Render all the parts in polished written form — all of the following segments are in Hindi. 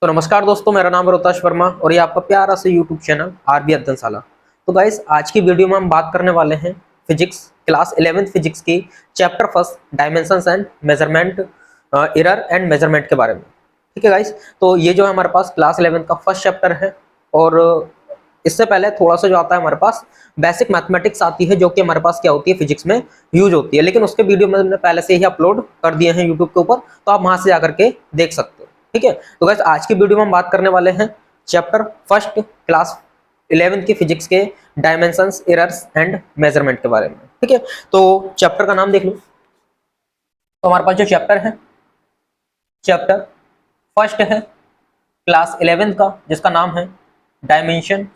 तो नमस्कार दोस्तों, मेरा नाम है रोताश वर्मा और ये आपका प्यारा सा यूट्यूब चैनल आरबी अध्ययनशाला। तो गाइस, आज की वीडियो में हम बात करने वाले हैं फिजिक्स क्लास 11th फिजिक्स की chapter first dimensions and measurement, error and measurement के बारे में। ठीक है गाइस, तो ये जो है हमारे पास क्लास 11 का फर्स्ट चैप्टर है। और इससे पहले थोड़ा सा जो आता है हमारे पास बेसिक मैथमेटिक्स आती है, जो कि हमारे पास क्या होती है फिजिक्स में यूज होती है, लेकिन उसके वीडियो मैंने पहले से ही अपलोड कर दिए हैं यूट्यूब के ऊपर, तो आप वहां से जाकर के देख सकते हो। ठीक है, तो गाइस आज की वीडियो में हम बात करने वाले हैं चैप्टर फर्स्ट क्लास 11th की फिजिक्स के डायमेंशंस, एरर्स एंड मेजरमेंट के बारे में। ठीक है, तो चैप्टर का नाम देख लो। तो हमारे पास जो चैप्टर है, चैप्टर फर्स्ट है क्लास 11th का, जिसका नाम है dimension,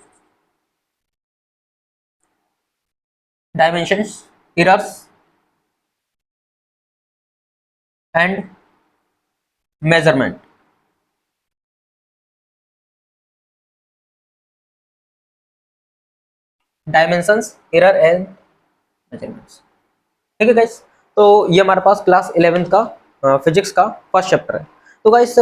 dimensions, errors and measurement. Dimensions, error and measurements. ठीक है गाइस, तो ये हमारे पास क्लास 11th का फिजिक्स का फर्स्ट चैप्टर है। तो गाइस,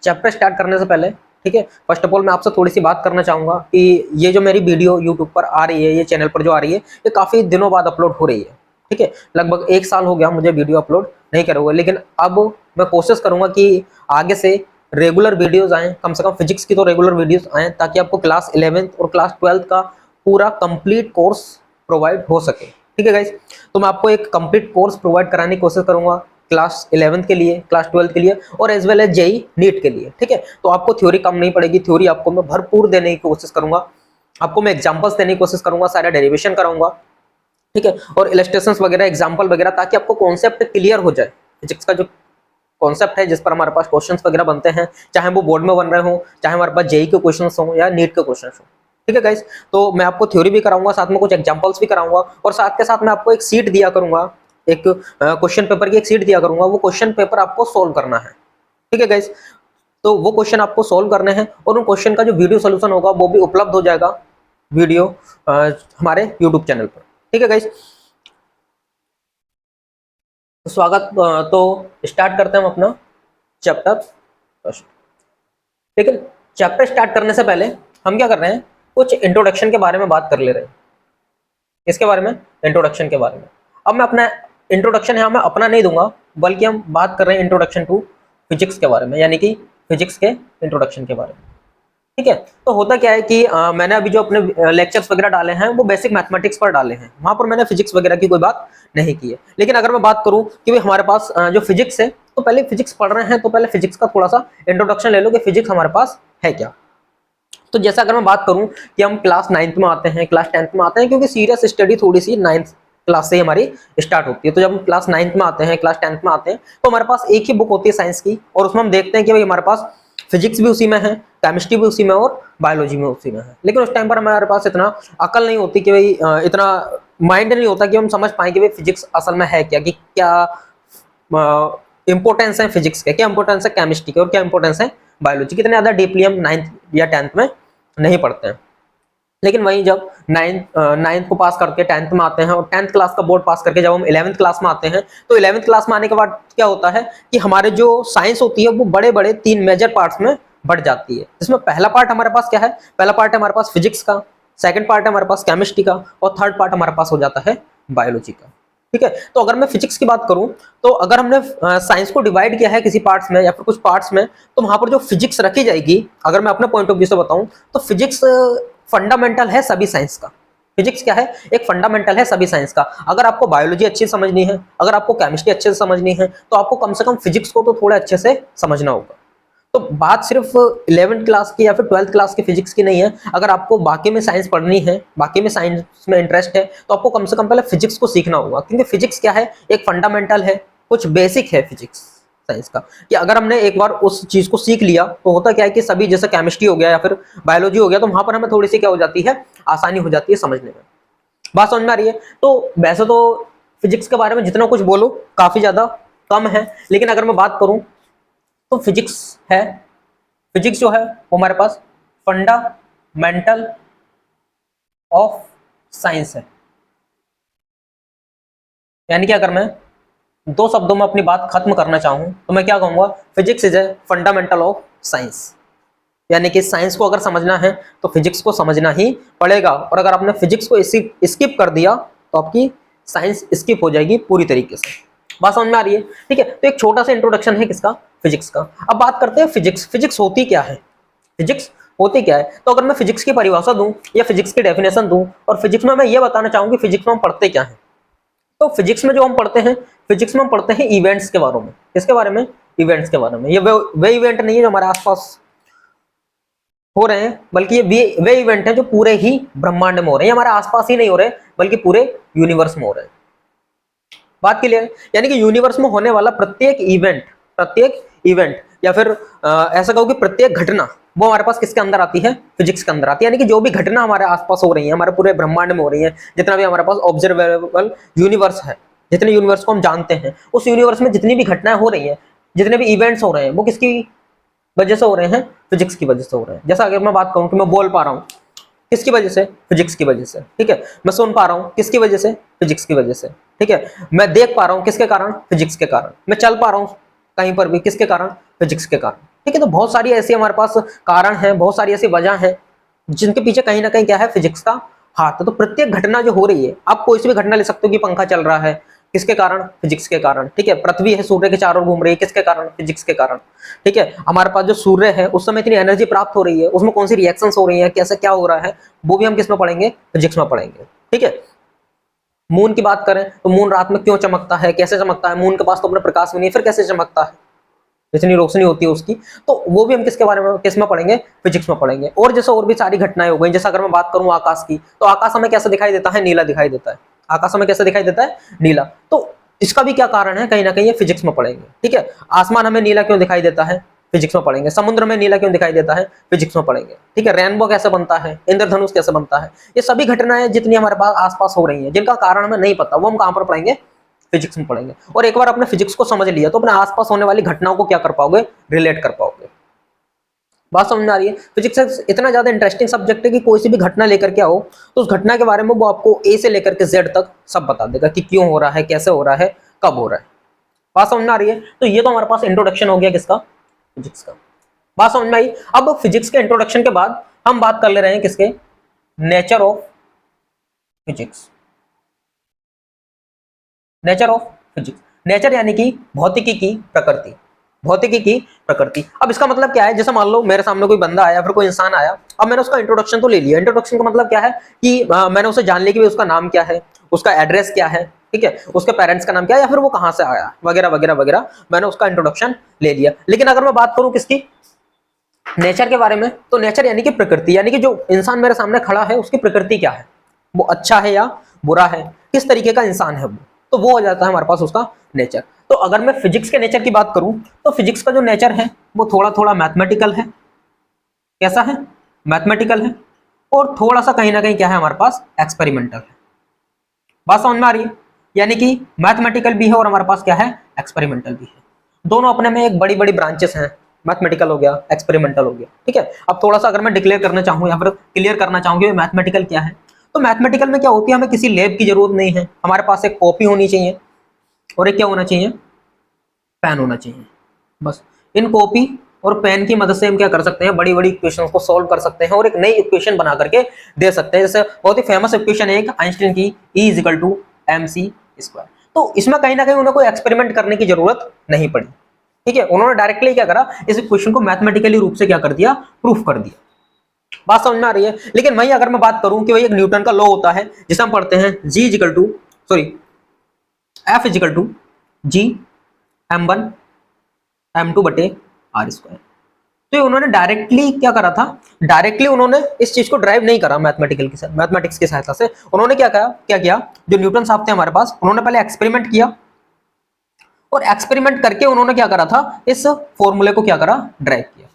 चैप्टर स्टार्ट करने से पहले, ठीक है, फर्स्ट ऑफ ऑल मैं आपसे थोड़ी सी बात करना चाहूंगा कि ये जो मेरी वीडियो यूट्यूब पर आ रही है, ये चैनल पर जो आ रही है, ये काफी दिनों बाद अपलोड हो रही है। ठीक है, लगभग 1 साल हो गया मुझे वीडियो अपलोड नहीं करे हुए, लेकिन अब मैं कोशिश करूंगा कि आगे से रेगुलर वीडियोज आए, कम से कम फिजिक्स की तो रेगुलर वीडियोज आए, ताकि आपको क्लास 11th और क्लास 12th का पूरा कंप्लीट कोर्स प्रोवाइड हो सके। ठीक है गाइस, तो मैं आपको एक कंप्लीट कोर्स प्रोवाइड कराने की कोशिश करूंगा क्लास 11th के लिए, क्लास 12th के लिए और as well as JEE NEET के लिए। ठीक है, तो आपको थ्योरी कम नहीं पड़ेगी, थ्योरी आपको मैं भरपूर देने की कोशिश करूंगा, आपको मैं एग्जांपल्स देने की कोशिश करूंगा, सारा डेरिवेशन कराऊंगा। ठीक है, और इलस्ट्रेशंस वगैरह, एग्जांपल वगैरह, ताकि आपको कॉन्सेप्ट क्लियर हो जाए। फिजिक्स का जो कॉन्सेप्ट है, जिस पर हमारे पास क्वेश्चंस वगैरह बनते हैं, चाहे वो बोर्ड में बन रहे हो, चाहे हमारे पास जेई के क्वेश्चंस हो या नीट के क्वेश्चंस हो। ठीक है गाइस, तो मैं आपको थ्योरी भी कराऊंगा, साथ में कुछ एग्जांपल्स भी कराऊंगा, और साथ के साथ मैं आपको एक सीट दिया करूंगा, एक क्वेश्चन पेपर की एक सीट दिया करूंगा। वो क्वेश्चन पेपर आपको सोल्व करना है। ठीक है गाइस, तो वो क्वेश्चन आपको सोल्व करने हैं, और उन क्वेश्चन का जो वीडियो सोल्यूशन होगा वो भी उपलब्ध हो जाएगा वीडियो हमारे यूट्यूब चैनल पर। ठीक है गाइस, तो स्वागत, तो स्टार्ट करते हैं हम अपना चैप्टर फर्स्ट। ठीक है, चैप्टर स्टार्ट करने से पहले हम क्या कर रहे हैं, कुछ इंट्रोडक्शन के बारे में बात कर ले रहे हैं। इसके बारे में, इंट्रोडक्शन के बारे में। अब मैं अपना इंट्रोडक्शन यहाँ मैं अपना नहीं दूंगा, बल्कि हम बात कर रहे हैं इंट्रोडक्शन टू फिजिक्स के बारे में, यानी कि फिजिक्स के इंट्रोडक्शन के बारे में। ठीक है, तो होता क्या है कि मैंने अभी जो अपने लेक्चर्स वगैरह डाले हैं वो बेसिक मैथमेटिक्स पर डाले हैं, वहां पर मैंने फिजिक्स वगैरह की कोई बात नहीं की है। लेकिन अगर मैं बात करूं कि भाई हमारे पास जो फिजिक्स है, तो पहले फिजिक्स पढ़ रहे हैं तो पहले फिजिक्स का थोड़ा सा इंट्रोडक्शन ले लो कि फिजिक्स हमारे पास है क्या। तो जैसा अगर मैं बात करूं कि हम क्लास 9th में आते हैं, क्लास 10th में आते हैं, क्योंकि सीरियस स्टडी थोड़ी सी 9th क्लास से ही हमारी स्टार्ट होती है। तो जब हम क्लास 9th में आते हैं, क्लास 10th में आते हैं, तो हमारे पास एक ही बुक होती है साइंस की, और उसमें हम देखते हैं कि भाई हमारे पास फिजिक्स भी उसी में है, केमिस्ट्री भी उसी में और बायोलॉजी में उसी में है। लेकिन उस टाइम पर हमारे पास इतना अकल नहीं होती कि भाई इतना माइंड नहीं होता कि हम समझ पाए कि भाई फिजिक्स असल में है क्या, कि क्या इंपॉर्टेंस है फिजिक्स के, क्या इंपॉर्टेंस है केमिस्ट्री के, और क्या इंपॉर्टेंस है बायोलॉजी। कितने ज्यादा डीपली हम 9th या 10th में नहीं पढ़ते हैं। लेकिन वहीं जब 9th को पास करके 10th में आते हैं, और 10th क्लास का बोर्ड पास करके जब हम 11th क्लास में आते हैं, तो 11th क्लास में आने के बाद क्या होता है कि हमारे जो साइंस होती है वो बड़े बड़े 3 मेजर पार्ट्स में बढ़ जाती है। जिसमें पहला पार्ट हमारे पास क्या है, पहला पार्ट है हमारे पास फिजिक्स का, सेकंड पार्ट है हमारे पास केमिस्ट्री का, और थर्ड पार्ट हमारे पास हो जाता है बायोलॉजी का। ठीक है, तो अगर मैं फिजिक्स की बात करूं, तो अगर हमने साइंस को डिवाइड किया है किसी पार्ट्स में या फिर कुछ पार्ट्स में, तो वहां पर जो फिजिक्स रखी जाएगी, अगर मैं अपने पॉइंट ऑफ व्यू से बताऊं, तो फिजिक्स फंडामेंटल है सभी साइंस का। फिजिक्स क्या है, एक फंडामेंटल है सभी साइंस का। अगर आपको बायोलॉजी अच्छी समझनी है, अगर आपको केमिस्ट्री अच्छे से समझनी है, तो आपको कम से कम फिजिक्स को तो थोड़ा अच्छे से समझना होगा। तो बात सिर्फ 11th क्लास की या फिर 12th क्लास की फिजिक्स की नहीं है। अगर आपको बाकी में साइंस पढ़नी है, बाकी में साइंस में इंटरेस्ट है, तो आपको कम से कम पहले फिजिक्स को सीखना होगा, क्योंकि फिजिक्स क्या है, एक फंडामेंटल है, कुछ बेसिक है फिजिक्स साइंस का, कि अगर हमने एक बार उस चीज को सीख लिया, तो होता क्या है कि सभी, जैसे केमिस्ट्री हो गया या फिर बायोलॉजी हो गया, तो वहां पर हमें थोड़ी सी क्या हो जाती है, आसानी हो जाती है समझने में। बात समझ में आ रही है? तो वैसे तो फिजिक्स के बारे में जितना कुछ बोलो काफी ज्यादा कम है, लेकिन अगर मैं बात करूं तो फिजिक्स है, फिजिक्स जो है वो हमारे पास फंडामेंटल ऑफ साइंस है। यानी कि अगर मैं 2 शब्दों में अपनी बात खत्म करना चाहूं, तो मैं क्या कहूंगा, physics is a fundamental of science. यानी कि साइंस को अगर समझना है तो फिजिक्स को समझना ही पड़ेगा, और अगर आपने फिजिक्स को स्किप कर दिया तो आपकी साइंस स्किप हो जाएगी पूरी तरीके से। बात समझ में आ रही है? ठीक है, तो एक छोटा सा इंट्रोडक्शन है किसका, फिजिक्स का। अब बात करते हैं फिजिक्स। फिजिक्स होती क्या है? फिजिक्स होती क्या है? तो अगर मैं फिजिक्स की परिभाषा दूं या फिजिक्स की डेफिनेशन दूं, और फिजिक्स में मैं ये बताना चाहूंगी फिजिक्स में हम पढ़ते क्या है, तो फिजिक्स में जो हम पढ़ते हैं, फिजिक्स में हम पढ़ते हैं इवेंट्स के बारे में। किसके बारे में? इवेंट्स के बारे में। ये वे इवेंट नहीं है जो हमारे आसपास हो रहे हैं, बल्कि ये वे इवेंट हैं जो पूरे ही ब्रह्मांड में हो रहे हैं, हमारे आसपास ही नहीं हो रहे बल्कि पूरे यूनिवर्स में हो रहे हैं। बात क्लियर है? यानी कि यूनिवर्स में होने वाला प्रत्येक इवेंट या फिर ऐसा कहो कि प्रत्येक घटना, वो हमारे पास किसके अंदर आती है? फिजिक्स के अंदर आती है। यानी कि जो भी घटना हमारे आसपास हो रही है, हमारे पूरे ब्रह्मांड में हो रही है, जितना भी हमारे पास ऑब्जर्वेबल यूनिवर्स है, जितने यूनिवर्स को हम जानते हैं, उस यूनिवर्स में जितनी भी घटनाएं हो रही हैं, जितने भी इवेंट्स हो रहे हैं, वो किसकी वजह से हो रहे हैं? फिजिक्स की वजह से हो रहे हैं। जैसा अगर मैं बात करूं कि मैं बोल पा रहा हूं, किसकी वजह से? फिजिक्स की वजह से। ठीक है, मैं सुन पा रहा हूं, किसकी वजह से? फिजिक्स की वजह से। ठीक है, मैं देख पा रहा हूं, किसके कारण? फिजिक्स के कारण। मैं चल पा रहा हूं कहीं पर भी, किसके कारण? फिजिक्स के कारण। ठीक है, तो बहुत सारी ऐसी हमारे पास कारण है, बहुत सारी ऐसी वजह है जिनके पीछे कहीं ना कहीं क्या है? फिजिक्स का हाथ है। तो प्रत्येक घटना जो हो रही है, आप कोई सी भी घटना ले सकते हो कि पंखा चल रहा है, किसके कारण? फिजिक्स के कारण। ठीक है, पृथ्वी है सूर्य के चारों ओर घूम रही है, किसके कारण? फिजिक्स के कारण। ठीक है, हमारे पास जो सूर्य है उस समय इतनी एनर्जी प्राप्त हो रही है, उसमें कौन सी रिएक्शंस हो रही है, कैसे क्या हो रहा है, वो भी हम किस में पढ़ेंगे? फिजिक्स में पढ़ेंगे। ठीक है, मून की बात करें तो मून रात में क्यों चमकता है, कैसे चमकता है? मून के पास तो अपना प्रकाश भी नहीं, फिर कैसे चमकता है? जितनी रोशनी होती है उसकी, तो वो भी हम किसके बारे में, किस में पढ़ेंगे? फिजिक्स में पढ़ेंगे। और जैसे और भी सारी घटनाएं हो गई, जैसे अगर मैं बात करूं आकाश की, तो आकाश हमें कैसे दिखाई देता है? नीला दिखाई देता है। आकाश हमें कैसे दिखाई देता है? नीला। तो इसका भी क्या कारण है? कहीं ना कहीं ये फिजिक्स में पढ़ेंगे। ठीक है, आसमान हमें नीला क्यों दिखाई देता है? फिजिक्स में पढ़ेंगे। समुद्र में नीला क्यों दिखाई देता है? फिजिक्स में पढ़ेंगे। ठीक है, रेनबो कैसे बनता है, इंद्रधनुष कैसे बनता है, ये सभी घटनाएं जितनी हमारे पास आसपास हो रही हैं, जिनका कारण हमें नहीं पता, वो हम कहां पर पढ़ेंगे? फिजिक्स में पढ़ेंगे। और एक बार आपने फिजिक्स को समझ लिया तो अपने आसपास होने वाली घटनाओं को क्या कर पाओगे? रिलेट कर पाओगे। बात समझ में आ रही है? फिजिक्स इतना ज्यादा इंटरेस्टिंग सब्जेक्ट है कि कोई सी भी घटना लेकर के आओ तो उस घटना के बारे में वो आपको ए से लेकर के जेड तक सब बता देगा कि क्यों हो रहा है, कैसे हो रहा है, कब हो रहा है। बात समझ में आ रही है? तो ये तो हमारे पास इंट्रोडक्शन हो गया किसका? फिजिक्स का। बात समझ में आई? अब फिजिक्स के इंट्रोडक्शन के बाद हम बात कर ले रहे हैं किसके? Nature of physics. Nature of physics. Nature यानी कि भौतिकी की प्रकृति। भौतिकी की प्रकृति। अब इसका मतलब क्या है? जैसे मान लो मेरे सामने कोई बंदा आया, फिर कोई इंसान आया, अब मैंने उसका इंट्रोडक्शन तो ले लिया। इंट्रोडक्शन का मतलब क्या है कि मैंने उसे जान लिया कि उसका नाम क्या है, उसका एड्रेस क्या है, ठीक है, उसके पेरेंट्स का नाम क्या है, या फिर वो कहां से आया, वगैरह वगैरह वगैरह, मैंने उसका इंट्रोडक्शन ले लिया। लेकिन अगर मैं बात करूं किसकी? नेचर के बारे में, तो नेचर यानी कि प्रकृति, यानी कि जो इंसान मेरे सामने खड़ा है उसकी प्रकृति क्या है, वो अच्छा है या बुरा है, किस तरीके का इंसान है वो, तो वो हो जाता है हमारे पास उसका नेचर। तो अगर मैं फिजिक्स के नेचर की बात करूं तो फिजिक्स का जो नेचर है वो थोड़ा थोड़ा मैथमेटिकल है। कैसा है? मैथमेटिकल है। और थोड़ा सा कहीं ना कहीं क्या है हमारे पास? एक्सपेरिमेंटल है। बात समझ में आ रही है? यानी कि मैथमेटिकल भी है और हमारे पास क्या है? एक्सपेरिमेंटल भी है। दोनों अपने में एक बड़ी बड़ी ब्रांचेस हैं। मैथमेटिकल हो गया, एक्सपेरिमेंटल हो गया। ठीक है, अब थोड़ा सा अगर मैं डिक्लेयर करना चाहूँ या फिर क्लियर करना चाहूँ कि मैथमेटिकल क्या है, तो मैथमेटिकल में क्या होती है, हमें किसी लैब की जरूरत नहीं है, हमारे पास एक कॉपी होनी चाहिए और एक क्या होना चाहिए? पेन होना चाहिए। बस इन कॉपी और पेन की मदद से हम क्या कर सकते हैं? बड़ी बड़ी इक्वेशंस को सॉल्व कर सकते हैं और एक नई इक्वेशन बना करके दे सकते हैं। जैसे बहुत ही फेमस इक्वेशन है एक आइंस्टीन की, E equal to mc square. तो इसमें कहीं ना कहीं उन्हें कोई एक्सपेरिमेंट करने की जरूरत नहीं पड़ी। ठीक है, उन्होंने डायरेक्टली क्या करा, इस इक्वेशन को मैथमेटिकली रूप से क्या कर दिया? प्रूफ कर दिया। बात समझ में आ रही है? लेकिन वहीं अगर मैं बात करूं कि भाई एक न्यूटन का लॉ होता है जिसे हम पढ़ते हैं G equal to F equal to G m1 m2 बटे r स्क्वायर। तो उन्होंने डायरेक्टली क्या करा था? डायरेक्टली उन्होंने इस चीज को ड्राइव नहीं करा मैथमेटिक्स की सहायता से। उन्होंने क्या किया? जो न्यूटन साहब थे हमारे पास, उन्होंने पहले एक्सपेरिमेंट किया और एक्सपेरिमेंट करके उन्होंने क्या करा था? इस फॉर्मूले को क्या करा? ड्राइव किया।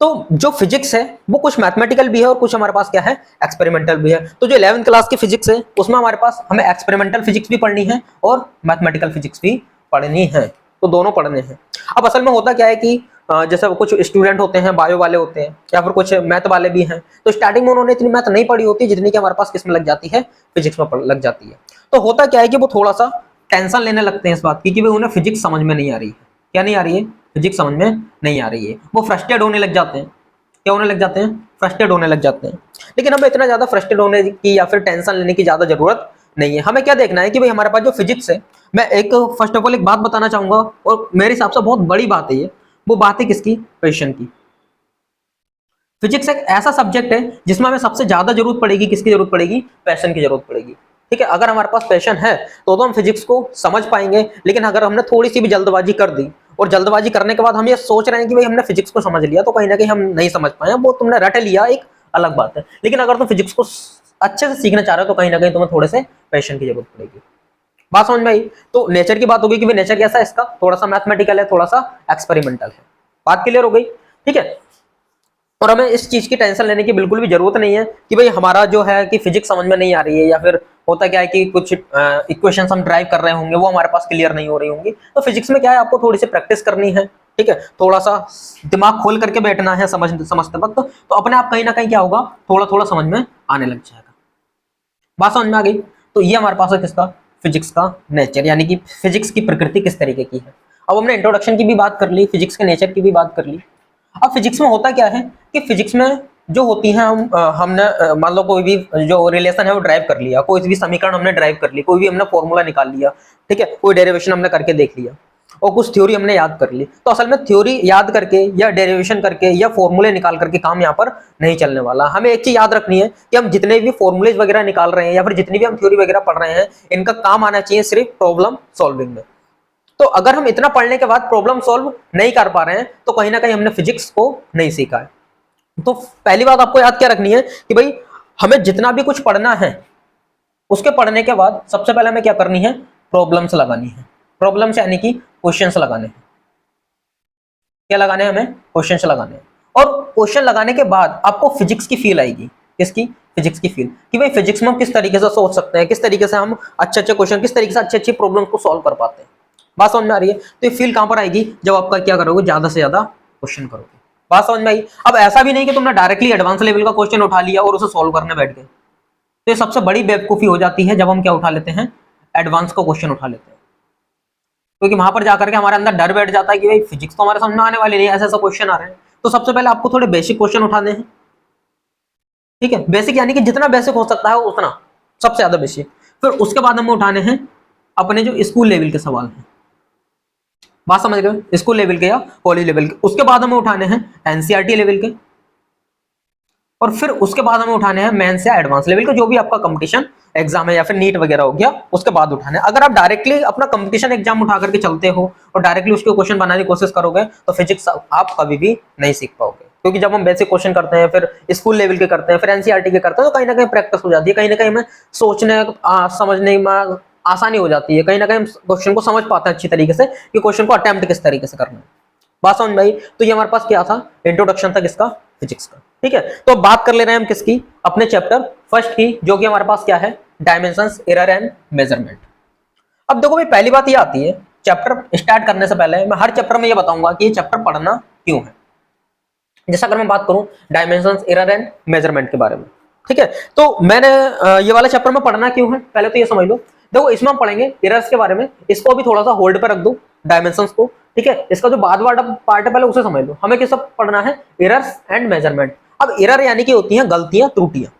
तो जो फिजिक्स है वो कुछ मैथमेटिकल भी है और कुछ हमारे पास क्या है? एक्सपेरिमेंटल भी है। तो जो 11th क्लास की फिजिक्स है उसमें हमारे पास हमें एक्सपेरिमेंटल फिजिक्स भी पढ़नी है और मैथमेटिकल फिजिक्स भी पढ़नी है। तो दोनों पढ़ने हैं। अब असल में होता क्या है कि जैसे कुछ स्टूडेंट होते हैं बायो वाले होते हैं या फिर कुछ मैथ वाले भी हैं, तो स्टार्टिंग में उन्होंने इतनी मैथ नहीं पढ़ी होती जितनी कि हमारे पास किस में लग जाती है? फिजिक्स में लग जाती है। तो होता क्या है कि वो थोड़ा सा टेंशन लेने लगते हैं इस बात की कि भाई उन्हें फिजिक्स समझ में नहीं आ रही है। क्या नहीं आ रही है? फिजिक्स समझ में नहीं आ रही है। वो फ्रस्ट्रेट होने लग जाते हैं क्या होने लग जाते हैं, फ्रस्ट्रेट होने लग जाते हैं। लेकिन हमें इतना ज्यादा फ्रस्ट्रेट होने की या फिर टेंशन लेने की ज्यादा जरूरत नहीं है। हमें क्या देखना है कि भाई हमारे पास जो फिजिक्स है, मैं एक फर्स्ट ऑफ ऑल एक बात बताना चाहूंगा, और मेरे हिसाब से बहुत बड़ी बात है ये, वो बात है किसकी, पैशन की। फिजिक्स एक ऐसा सब्जेक्ट है जिसमें हमें सबसे ज्यादा जरूरत पड़ेगी, किसकी जरूरत पड़ेगी, पैशन की जरूरत पड़ेगी। ठीक है, अगर हमारे पास पैशन है तो हम फिजिक्स को समझ पाएंगे। लेकिन अगर हमने थोड़ी सी भी जल्दबाजी कर दी, और जल्दबाजी करने के बाद हम ये सोच रहे हैं कि भाई हमने फिजिक्स को समझ लिया, तो कहीं ना कहीं हम नहीं समझ पाए। वो तुमने रट लिया एक अलग बात है, लेकिन अगर तुम फिजिक्स को अच्छे से सीखना चाह रहे हो तो कहीं ना कहीं तुम्हें थोड़े से पैशन की जरूरत पड़ेगी। बात समझ में आई? तो नेचर की बात होगी कि भाई नेचर कैसा है इसका, थोड़ा सा मैथमेटिकल है, थोड़ा सा एक्सपेरिमेंटल है। बात क्लियर हो गई? ठीक है, और हमें इस चीज की टेंशन लेने की बिल्कुल भी जरूरत नहीं है कि भाई हमारा जो है कि फिजिक्स समझ में नहीं आ रही है, या फिर होता क्या है कि कुछ इक्वेशंस हम ड्राइव कर रहे होंगे वो हमारे पास क्लियर नहीं हो रही होंगी। तो फिजिक्स में क्या है, आपको थोड़ी सी प्रैक्टिस करनी है। ठीक है, थोड़ा सा दिमाग खोल करके बैठना है समझते वक्त, तो अपने आप कहीं ना कहीं क्या होगा, थोड़ा थोड़ा समझ में आने लग जाएगा। बात समझ में आ गई? तो ये हमारे पास है किसका, फिजिक्स का नेचर, यानी कि फिजिक्स की प्रकृति किस तरीके की है। अब हमने इंट्रोडक्शन की भी बात कर ली, फिजिक्स के नेचर की भी बात कर ली। अब फिजिक्स में होता क्या है कि फिजिक्स में जो होती है, हमने मान लो कोई भी जो रिलेशन है वो ड्राइव कर लिया, कोई भी समीकरण हमने ड्राइव कर ली, कोई भी हमने फॉर्मूला निकाल लिया, ठीक है, कोई डेरिवेशन हमने करके देख लिया, और कुछ थ्योरी हमने याद कर ली। तो असल में थ्योरी याद करके या डेरिवेशन करके या फॉर्मूले निकाल करके काम यहाँ पर नहीं चलने वाला। हमें एक चीज याद रखनी है कि हम जितने भी फॉर्मूलेज वगैरह निकाल रहे हैं या फिर जितनी भी हम थ्योरी वगैरह पढ़ रहे हैं, इनका काम आना चाहिए सिर्फ प्रॉब्लम सॉल्विंग में। तो अगर हम इतना पढ़ने के बाद प्रॉब्लम सॉल्व नहीं कर पा रहे हैं तो कहीं ना कहीं हमने फिजिक्स को नहीं सीखा है। तो पहली बात आपको याद क्या रखनी है कि भाई हमें जितना भी कुछ पढ़ना है, उसके पढ़ने के बाद सबसे पहले हमें क्या करनी है, प्रॉब्लम्स लगानी है। प्रॉब्लम्स यानी कि क्वेश्चंस लगाने हैं। क्या लगाने हैं, हमें क्वेश्चंस लगाने हैं। और क्वेश्चन लगाने के बाद आपको फिजिक्स की फील आएगी। किसकी, फिजिक्स की फील, कि भाई फिजिक्स में हम किस तरीके से सोच सकते हैं, किस तरीके से हम अच्छे अच्छे क्वेश्चन, किस तरीके से अच्छी अच्छी प्रॉब्लम को सॉल्व कर पाते हैं। बात समझ में आ रही है? तो ये फील कहां पर आएगी, जब आपका क्या करोगे, ज्यादा से ज्यादा क्वेश्चन करोगे। बात समझ में आई? अब ऐसा भी नहीं कि तुमने डायरेक्टली एडवांस लेवल का क्वेश्चन उठा लिया और उसे सॉल्व करने बैठ गए। तो ये सबसे बड़ी बेवकूफी हो जाती है जब हम क्या उठा लेते हैं, एडवांस का क्वेश्चन उठा लेते हैं। क्योंकि वहां पर जाकर के हमारे अंदर डर बैठ जाता है कि भाई फिजिक्स तो हमारे सामने आने वाली नहीं, ऐसे ऐसा क्वेश्चन आ रहे हैं। तो सबसे पहले आपको थोड़े बेसिक क्वेश्चन उठाने हैं। ठीक है, बेसिक यानी कि जितना बेसिक हो सकता है उतना, सबसे ज्यादा बेसिक। फिर उसके बाद हमें उठाने हैं अपने जो स्कूल लेवल के सवाल हैं। बात समझ गए, स्कूल लेवल के या कॉलेज लेवल के। उसके बाद हमें उठाने हैं एनसीईआरटी लेवल के, और फिर उसके बाद हमें उठाने हैं मेंस या एडवांस लेवल के, जो भी आपका कंपटीशन एग्जाम है या फिर नीट वगैरह हो गया, उसके बाद उठाने। अगर आप डायरेक्टली अपना कंपटीशन एग्जाम उठा करके चलते हो और डायरेक्टली उसके क्वेश्चन बनाने की कोशिश करोगे तो फिजिक्स आप कभी भी नहीं सीख पाओगे। क्योंकि जब हम बेसिक क्वेश्चन करते हैं, फिर स्कूल लेवल के करते हैं, फिर एनसीईआरटी के करते हैं, तो कहीं ना कहीं प्रैक्टिस हो जाती है, कहीं ना कहीं हमें सोचने समझने में आसानी हो जाती है, कहीं ना कहीं हम क्वेश्चन को समझ पाते हैं अच्छी तरीके से कि क्वेश्चन को अटेम्प्ट किस तरीके से करना है। बात समझ में आई? तो ये हमारे पास क्या था, इंट्रोडक्शन था किसका, फिजिक्स का। ठीक है, तो अब बात कर ले रहे हैं हम किसकी, अपने चैप्टर फर्स्ट की, जो कि हमारे पास क्या है, डायमेंशंस, एरर एंड मेजरमेंट। अब देखो भाई पहली बात ये आती है, चैप्टर स्टार्ट करने से पहले मैं हर चैप्टर में ये बताऊंगा कि ये चैप्टर पढ़ना क्यों है। जैसा अगर मैं बात करूं डायमेंशंस, एरर एंड मेजरमेंट के बारे में, ठीक है, तो मैंने ये वाला चैप्टर में पढ़ना क्यों है, पहले तो ये समझ लो। देखो इसमें हम पढ़ेंगे एरर्स के बारे में, इसको अभी थोड़ा सा होल्ड पर रख दो, डायमेंशंस को। ठीक है, इसका जो बाद वाला पार्ट है पहले उसे समझ लो। हमें किस सब पढ़ना है, एरर्स एंड मेजरमेंट। अब एरर यानी कि होती हैं गलतियां, त्रुटियां,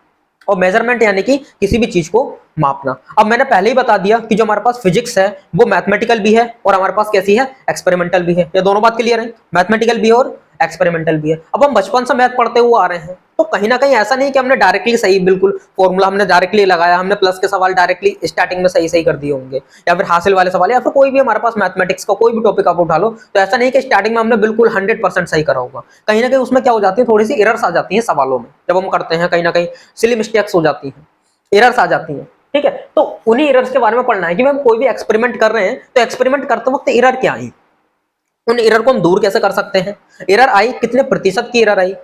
और मेजरमेंट यानी कि किसी भी चीज को मापना। अब मैंने पहले ही बता दिया कि जो हमारे पास फिजिक्स है वो मैथमेटिकल भी है और हमारे पास कैसी है, एक्सपेरिमेंटल भी है। ये दोनों बात क्लियर है, मैथमेटिकल भी है और एक्सपेरिमेंटल भी है। अब हम बचपन से मैथ पढ़ते हुए आ रहे हैं, तो कहीं ना कहीं ऐसा नहीं कि हमने डायरेक्टली सही बिल्कुल फॉर्मूला हमने डायरेक्टली लगाया, हमने प्लस के सवाल डायरेक्टली स्टार्टिंग में सही सही कर दिए होंगे, या फिर हासिल वाले सवाल, या फिर कोई भी हमारे पास मैथमेटिक्स का कोई भी टॉपिक आप उठा लो, तो ऐसा नहीं कि स्टार्टिंग में हमने बिल्कुल 100% सही करा होगा। कहीं ना कहीं उसमें क्या हो जाती है, थोड़ी सी एरर्स आ जाती है सवालों में, जब हम करते हैं कहीं ना कहीं सिली मिस्टेक्स हो जाती हैं, एरर्स आ जाती हैं। ठीक है, तो उन्हीं एरर्स के बारे में पढ़ना है कि हम कोई भी एक्सपेरिमेंट कर रहे हैं तो एक्सपेरिमेंट करते वक्त एरर क्या आई, उन एरर को हम दूर कैसे कर सकते हैं, एरर आई कितने प्रतिशत की एरर आई।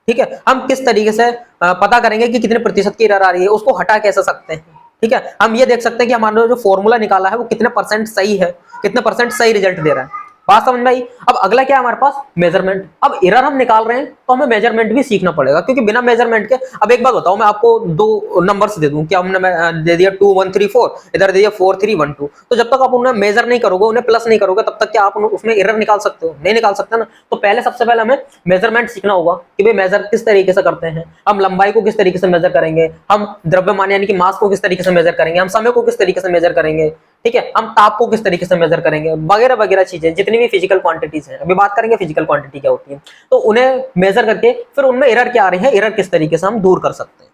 ठीक है, हम किस तरीके से पता करेंगे कि कितने प्रतिशत की एरर आ रही है, उसको हटा कैसे सकते हैं। ठीक है, हम ये देख सकते हैं कि हमारा जो फॉर्मूला निकाला है वो कितने परसेंट सही है, कितने परसेंट सही रिजल्ट दे रहा है। बात समझ में आई। अब अगला क्या है हमारे पास, मेजरमेंट। अब एरर हम निकाल रहे हैं तो हमें मेजरमेंट भी सीखना पड़ेगा, क्योंकि बिना मेजरमेंट के, अब एक बात बताओ, मैं आपको दो नंबर्स दे दूं, क्या हमने दे दिया 2 1 3 4, इधर दे दिया 4 3 1 2, तो जब तक आप उन्हें मेजर नहीं करोगे, उन्हें प्लस नहीं करोगे, तब तक क्या आप उसमें एरर निकाल सकते हो? नहीं निकाल सकते ना। तो पहले सबसे पहले हमें मेजरमेंट सीखना होगा कि भाई मेजर किस तरीके से करते हैं, हम लंबाई को किस तरीके से मेजर करेंगे, हम द्रव्यमान यानी कि मास को किस तरीके से मेजर करेंगे, हम समय को किस तरीके से मेजर करेंगे, ठीक है, हम ताप को किस तरीके से मेजर करेंगे, वगैरह वगैरह चीजें, जितनी भी फिजिकल क्वांटिटीज हैं, अभी बात करेंगे फिजिकल क्वांटिटी क्या होती है, तो उन्हें मेजर करके फिर उनमें एरर क्या आ रही है, एरर किस तरीके से हम दूर कर सकते हैं,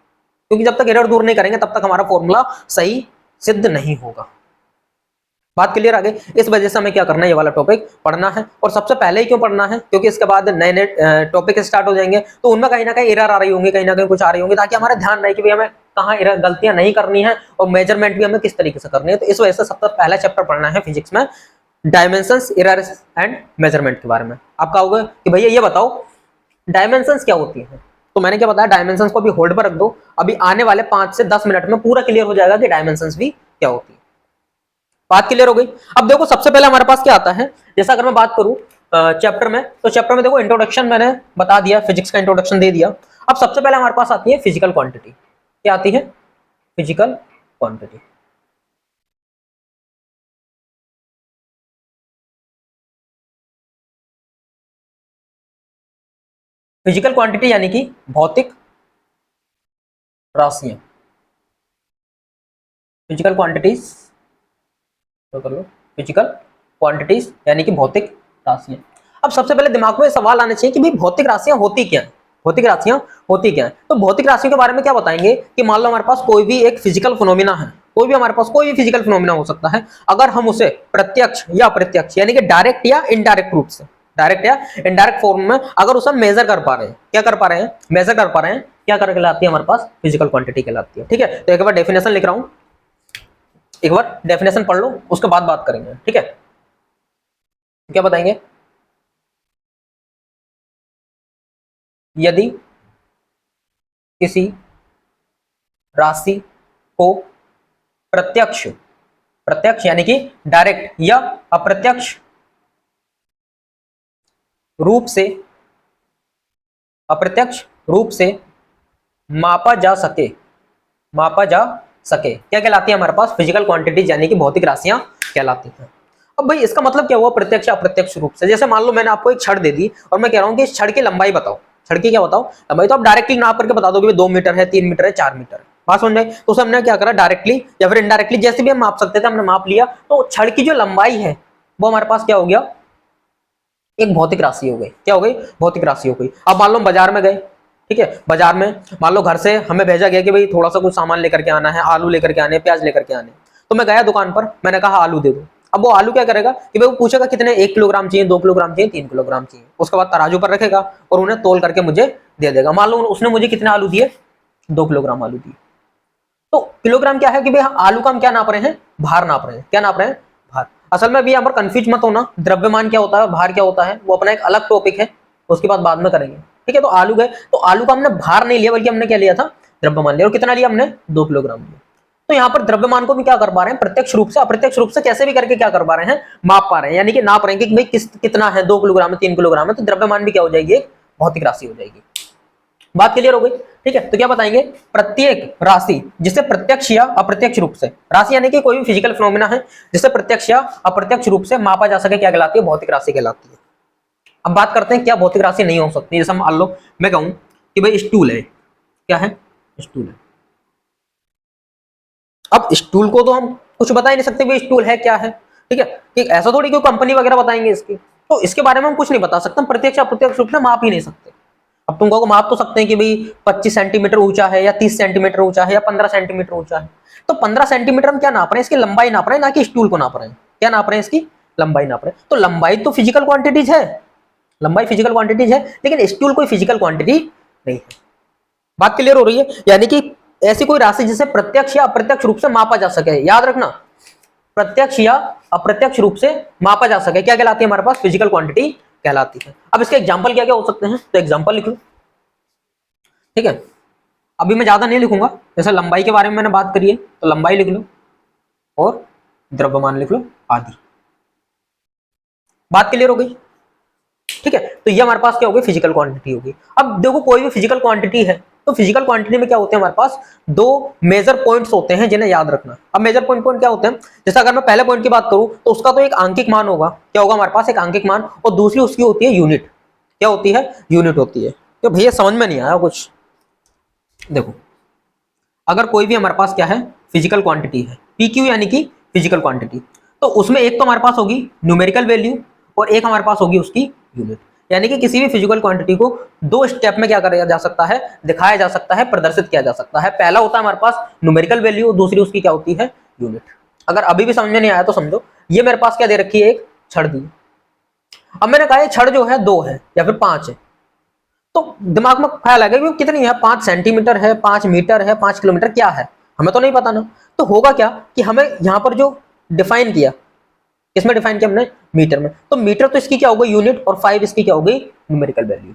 क्योंकि जब तक एरर दूर नहीं करेंगे तब तक हमारा फॉर्मूला सही सिद्ध नहीं होगा। बात क्लियर आ गई। इस वजह से हमें क्या करना है, ये वाला टॉपिक पढ़ना है, और सबसे पहले ही क्यों पढ़ना है, क्योंकि इसके बाद नए नए टॉपिक स्टार्ट हो जाएंगे, तो उनमें कहीं ना कहीं एरर आ रही होंगी, कहीं ना कहीं कुछ आ रही होंगी, ताकि हमारा ध्यान रहे कि भाई हमें कहाँ एरर गलतियां नहीं करनी है, और मेजरमेंट भी हमें किस तरीके से करनी है। तो इस वजह से सबसे पहला चैप्टर पढ़ना है फिजिक्स में, डायमेंशंस, एरर्स एंड मेजरमेंट के बारे में। आप कहोगे कि भैया ये बताओ डायमेंशंस क्या होती है, तो मैंने क्या बताया, डायमेंशंस को अभी होल्ड पर रख दो, अभी आने वाले 5 से 10 मिनट में पूरा क्लियर हो जाएगा कि डायमेंशंस भी क्या होती है। बात क्लियर हो गई। अब देखो सबसे पहले हमारे पास क्या आता है, जैसा अगर मैं बात करूं चैप्टर में, तो चैप्टर में देखो इंट्रोडक्शन मैंने बता दिया, फिजिक्स का इंट्रोडक्शन दे दिया। अब सबसे पहले हमारे पास आती है फिजिकल क्वांटिटी। क्या आती है, फिजिकल क्वांटिटी। फिजिकल क्वांटिटी यानी कि भौतिक राशियां, फिजिकल क्वांटिटीज, तो कर लो, फिजिकल क्वांटिटीज यानी कि भौतिक राशियां। अब सबसे पहले दिमाग में सवाल आना चाहिए कि भाई भौतिक राशियां होती क्या है, भौतिक राशियां होती क्या है। तो भौतिक राशियों के बारे में क्या बताएंगे कि मान लो हमारे पास कोई भी एक फिजिकल फिनोमिना है, कोई भी हमारे पास कोई भी फिजिकल फिनोमिना हो सकता है, अगर हम उसे प्रत्यक्ष या अप्रत्यक्ष यानी कि डायरेक्ट या इनडायरेक्ट रूप से, डायरेक्ट या इनडायरेक्ट फॉर्म में अगर उसे मेजर कर पा रहे हैं, क्या कर पा रहे हैं, मेजर कर पा रहे हैं, क्या कर कहलाती है हमारे पास, फिजिकल क्वांटिटी कहलाती है। ठीक है, तो एक बार डेफिनेशन लिख रहा हूं, एक बार डेफिनेशन पढ़ लो, उसके बाद बात करेंगे। ठीक है, क्या बताएंगे, यदि किसी राशि को प्रत्यक्ष, प्रत्यक्ष यानी कि डायरेक्ट या अप्रत्यक्ष रूप से, अप्रत्यक्ष रूप से मापा जा सके, मापा जा सके, क्या कहलाती है हमारे पास, फिजिकल क्वांटिटीज यानी कि भौतिक राशियां कहलाती हैं। अब भाई इसका मतलब क्या हुआ, प्रत्यक्ष अप्रत्यक्ष रूप से। जैसे मान लो मैंने आपको एक छड़ दे दी और मैं कह रहा हूं कि इस छड़ की लंबाई बताओ, छड़ की क्या बताओ, लंबाई, तो आप डायरेक्टली नाप करके बता दोगे 2 मीटर है, 3 मीटर है, 4 मीटर है, बात समझ में। तो उसे हमने क्या करा, डायरेक्टली या फिर इनडायरेक्टली जैसे भी हम माप सकते थे हमने माप लिया, तो छड़ की जो लंबाई है वो हमारे पास क्या हो गया, एक भौतिक राशि हो गई। क्या हो गई, भौतिक राशि हो गई। अब मान लो बाजार में गए, ठीक है, बाजार में मान लो घर से हमें भेजा गया कि भाई थोड़ा सा कुछ सामान लेकर के आना है, आलू लेकर के आने, प्याज लेकर के आने, तो मैं गया दुकान पर, मैंने कहा आलू दे दो। अब वो आलू क्या करेगा कि भाई वो पूछेगा कितने, 1 किलोग्राम चाहिए, 2 किलोग्राम चाहिए, 3 किलोग्राम चाहिए, उसके बाद तराजू पर रखेगा और उन्हें तोल करके मुझे दे देगा। मान लो उसने मुझे कितने आलू दिए, 2 किलोग्राम आलू दिए। तो किलोग्राम क्या है कि भाई आलू का हम क्या नाप रहे हैं, भार नाप रहे हैं, क्या नाप रहे हैं, भार। असल में भी यहाँ पर कंफ्यूज मत होना, द्रव्यमान क्या होता है, भार क्या होता है, वो अपना एक अलग टॉपिक है, उसके बाद में करेंगे। ठीक है, तो आलू गए, तो आलू का हमने भार नहीं लिया बल्कि हमने क्या लिया था, द्रव्यमान लिया, और कितना लिया हमने, 2 किलोग्राम लिया। तो यहाँ पर द्रव्यमान को भी क्या कर पा रहे हैं, प्रत्यक्ष रूप से अप्रत्यक्ष रूप से कैसे भी करके क्या कर पा रहे हैं, माप पा रहे हैं, यानी कि नाप रहे हैं कि भाई कितना है, 2 किलोग्राम है, 3 किलोग्राम है, तो द्रव्यमान भी क्या हो जाएगी, एक भौतिक राशि हो जाएगी। बात क्लियर हो गई। ठीक है, तो क्या बताएंगे, प्रत्येक राशि जिसे प्रत्यक्ष या अप्रत्यक्ष रूप से, राशि यानी कि कोई भी फिजिकल फिनोमिना है जिसे प्रत्यक्ष या अप्रत्यक्ष रूप से मापा जा सके, क्या कहलाती है, भौतिक राशि कहलाती है। अब बात करते हैं क्या भौतिक राशि नहीं हो सकती। जैसे मान लो मैं कहूं कि भाई स्टूल है, क्या है, स्टूल है। अब स्टूल को तो हम कुछ बता ही नहीं सकते भाई स्टूल है क्या है, ठीक है, कि ऐसा थोड़ी कोई कंपनी वगैरह बताएंगे इसकी, तो इसके बारे में हम कुछ नहीं बता सकते, प्रत्यक्ष अप्रत्यक्ष रूप से माप ही नहीं सकते। अब तुम कहोगे माप तो सकते हैं कि भाई 25 सेंटीमीटर ऊंचा है या 30 सेंटीमीटर ऊंचा है या 15 सेंटीमीटर ऊंचा है, तो 15 सेंटीमीटर हम क्या नाप रहे हैं, इसकी लंबाई नाप रहे हैं, ना कि स्टूल को नाप रहे हैं, क्या नाप रहे हैं, इसकी लंबाई नाप रहे हैं। तो लंबाई तो फिजिकल क्वांटिटीज है, लंबाई फिजिकल क्वांटिटीज है, लेकिन स्टूल कोई फिजिकल क्वांटिटी नहीं है। बात क्लियर हो रही है, यानी कि ऐसी कोई राशि जिसे प्रत्यक्ष या अप्रत्यक्ष रूप से मापा जा सके, याद रखना, प्रत्यक्ष या अप्रत्यक्ष रूप से मापा जा सके, क्या कहलाती है हमारे पास, फिजिकल क्वांटिटी कहलाती है। अब इसके एग्जांपल क्या क्या हो सकते हैं, तो एग्जांपल लिख लो। ठीक है, अभी मैं ज्यादा नहीं लिखूंगा, जैसे लंबाई के बारे में मैंने बात करी है तो लंबाई लिख लो और द्रव्यमान लिख लो, आदि। बात क्लियर हो गई? ठीक है, तो ये हमारे पास क्या होगी, फिजिकल क्वांटिटी होगी। अब देखो कोई भी फिजिकल क्वांटिटी है तो फिजिकल क्वांटिटी में क्या होते हैं, हमारे पास दो मेजर पॉइंट्स होते हैं जिन्हें याद रखना। अब मेजर पॉइंट क्या होते हैं, जैसे अगर मैं पहले पॉइंट की बात करूं तो उसका तो एक आंकिक मान होगा, क्या होगा हमारे पास, एक आंकिक मान, और दूसरी उसकी होती है यूनिट। क्या होती है, यूनिट होती है। तो भैया समझ में नहीं आया कुछ? देखो अगर कोई भी हमारे पास क्या है, फिजिकल क्वांटिटी है, पी क्यू यानी कि फिजिकल क्वांटिटी, तो उसमें एक तो हमारे पास होगी न्यूमेरिकल वैल्यू और एक हमारे पास होगी उसकी यूनिट। यानी कि किसी भी फिजिकल क्वांटिटी को दो स्टेप में क्या किया जा सकता है, दिखाया जा सकता है, प्रदर्शित किया जा सकता है। पहला होता है हमारे पास न्यूमेरिकल वैल्यू और दूसरी उसकी क्या होती है, यूनिट। अगर अभी भी समझ में नहीं आया तो समझो, ये मेरे पास क्या दे रखी है, एक छड़ दी। अब मैंने कहा छड़ जो है 2 है या फिर 5 है, तो दिमाग में ख्याल आएगा कि कितनी है, 5 सेंटीमीटर है, 5 मीटर है, 5 किलोमीटर, क्या है, हमें तो नहीं पता ना। तो होगा क्या कि हमें यहाँ पर जो डिफाइन किया, किसमें डिफाइन किया हमने, मीटर में, तो मीटर तो इसकी क्या हो गई यूनिट और 5 इसकी क्या हो गई, न्यूमेरिकल वैल्यू।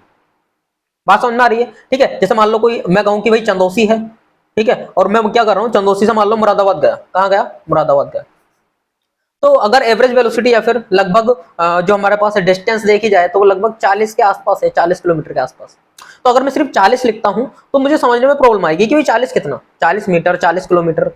बात समझ में आ रही है? ठीक है, जैसे मान लो कोई, मैं कहूँ कि भाई चंदौसी है, ठीक है, और मैं क्या कर रहा हूँ, चंदौसी से मान लो मुरादाबाद गया, कहाँ गया, मुरादाबाद गया। तो अगर एवरेज वेलोसिटी या फिर लगभग जो हमारे पास डिस्टेंस देखी जाए तो वो लगभग 40 के आसपास है, 40 किलोमीटर के आसपास। तो अगर मैं सिर्फ 40 लिखता हूं तो मुझे समझने में प्रॉब्लम आएगी कि भाई 40 कितना, 40 मीटर, 40 किलोमीटर,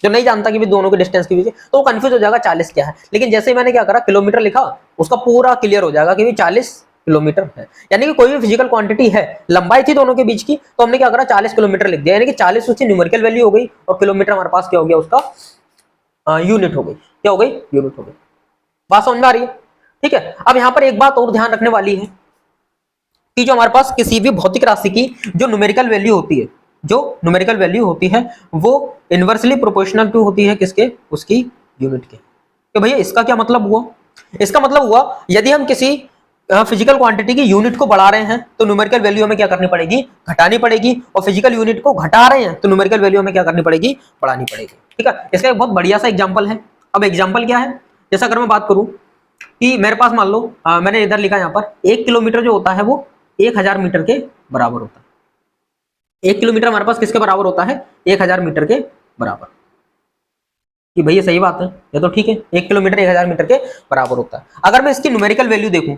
जो नहीं जानता कि भी दोनों के डिस्टेंस के बीच, तो वो कंफ्यूज हो जाएगा 40 क्या है। लेकिन जैसे ही मैंने क्या करा, किलोमीटर लिखा, उसका पूरा क्लियर हो जाएगा कि 40 किलोमीटर है। यानी कि कोई भी फिजिकल क्वांटिटी है, लंबाई थी दोनों के बीच की, तो हमने क्या करा, 40 किलोमीटर लिख दिया, यानी कि 40 उसकी न्यूमेरिकल वैल्यू हो गई और किलोमीटर हमारे पास क्या हो गया, उसका यूनिट हो गई। क्या हो गई, यूनिट हो गई। बात समझ में आ रही है? ठीक है, अब यहां पर एक बात और ध्यान रखने वाली है कि जो हमारे पास किसी भी भौतिक राशि की जो न्यूमेरिकल वैल्यू होती है, जो न्यूमेरिकल वैल्यू होती है, वो इनवर्सली प्रोपोर्शनल टू होती है किसके, उसकी यूनिट के। तो भैया इसका क्या मतलब हुआ, इसका मतलब हुआ यदि हम किसी फिजिकल क्वांटिटी की यूनिट को बढ़ा रहे हैं तो न्यूमेरिकल वैल्यू हमें क्या करनी पड़ेगी, घटानी पड़ेगी, और फिजिकल यूनिट को घटा रहे हैं तो न्यूमेरिकल वैल्यू हमें क्या करनी पड़ेगी, बढ़ानी पड़ेगी। ठीक है, इसका एक बहुत बढ़िया सा एग्जांपल है। अब एग्जांपल क्या है, जैसा अगर मैं बात करूं कि मेरे पास मान लो मैंने इधर लिखा यहाँ पर 1 किलोमीटर जो होता है वो 1000 मीटर के बराबर होता है। 1 किलोमीटर हमारे पास किसके बराबर होता है, 1000 मीटर के बराबर। कि भैया सही बात है, ये तो ठीक है, 1 किलोमीटर 1000 मीटर के बराबर होता है। अगर मैं इसकी न्यूमेरिकल वैल्यू देखूं,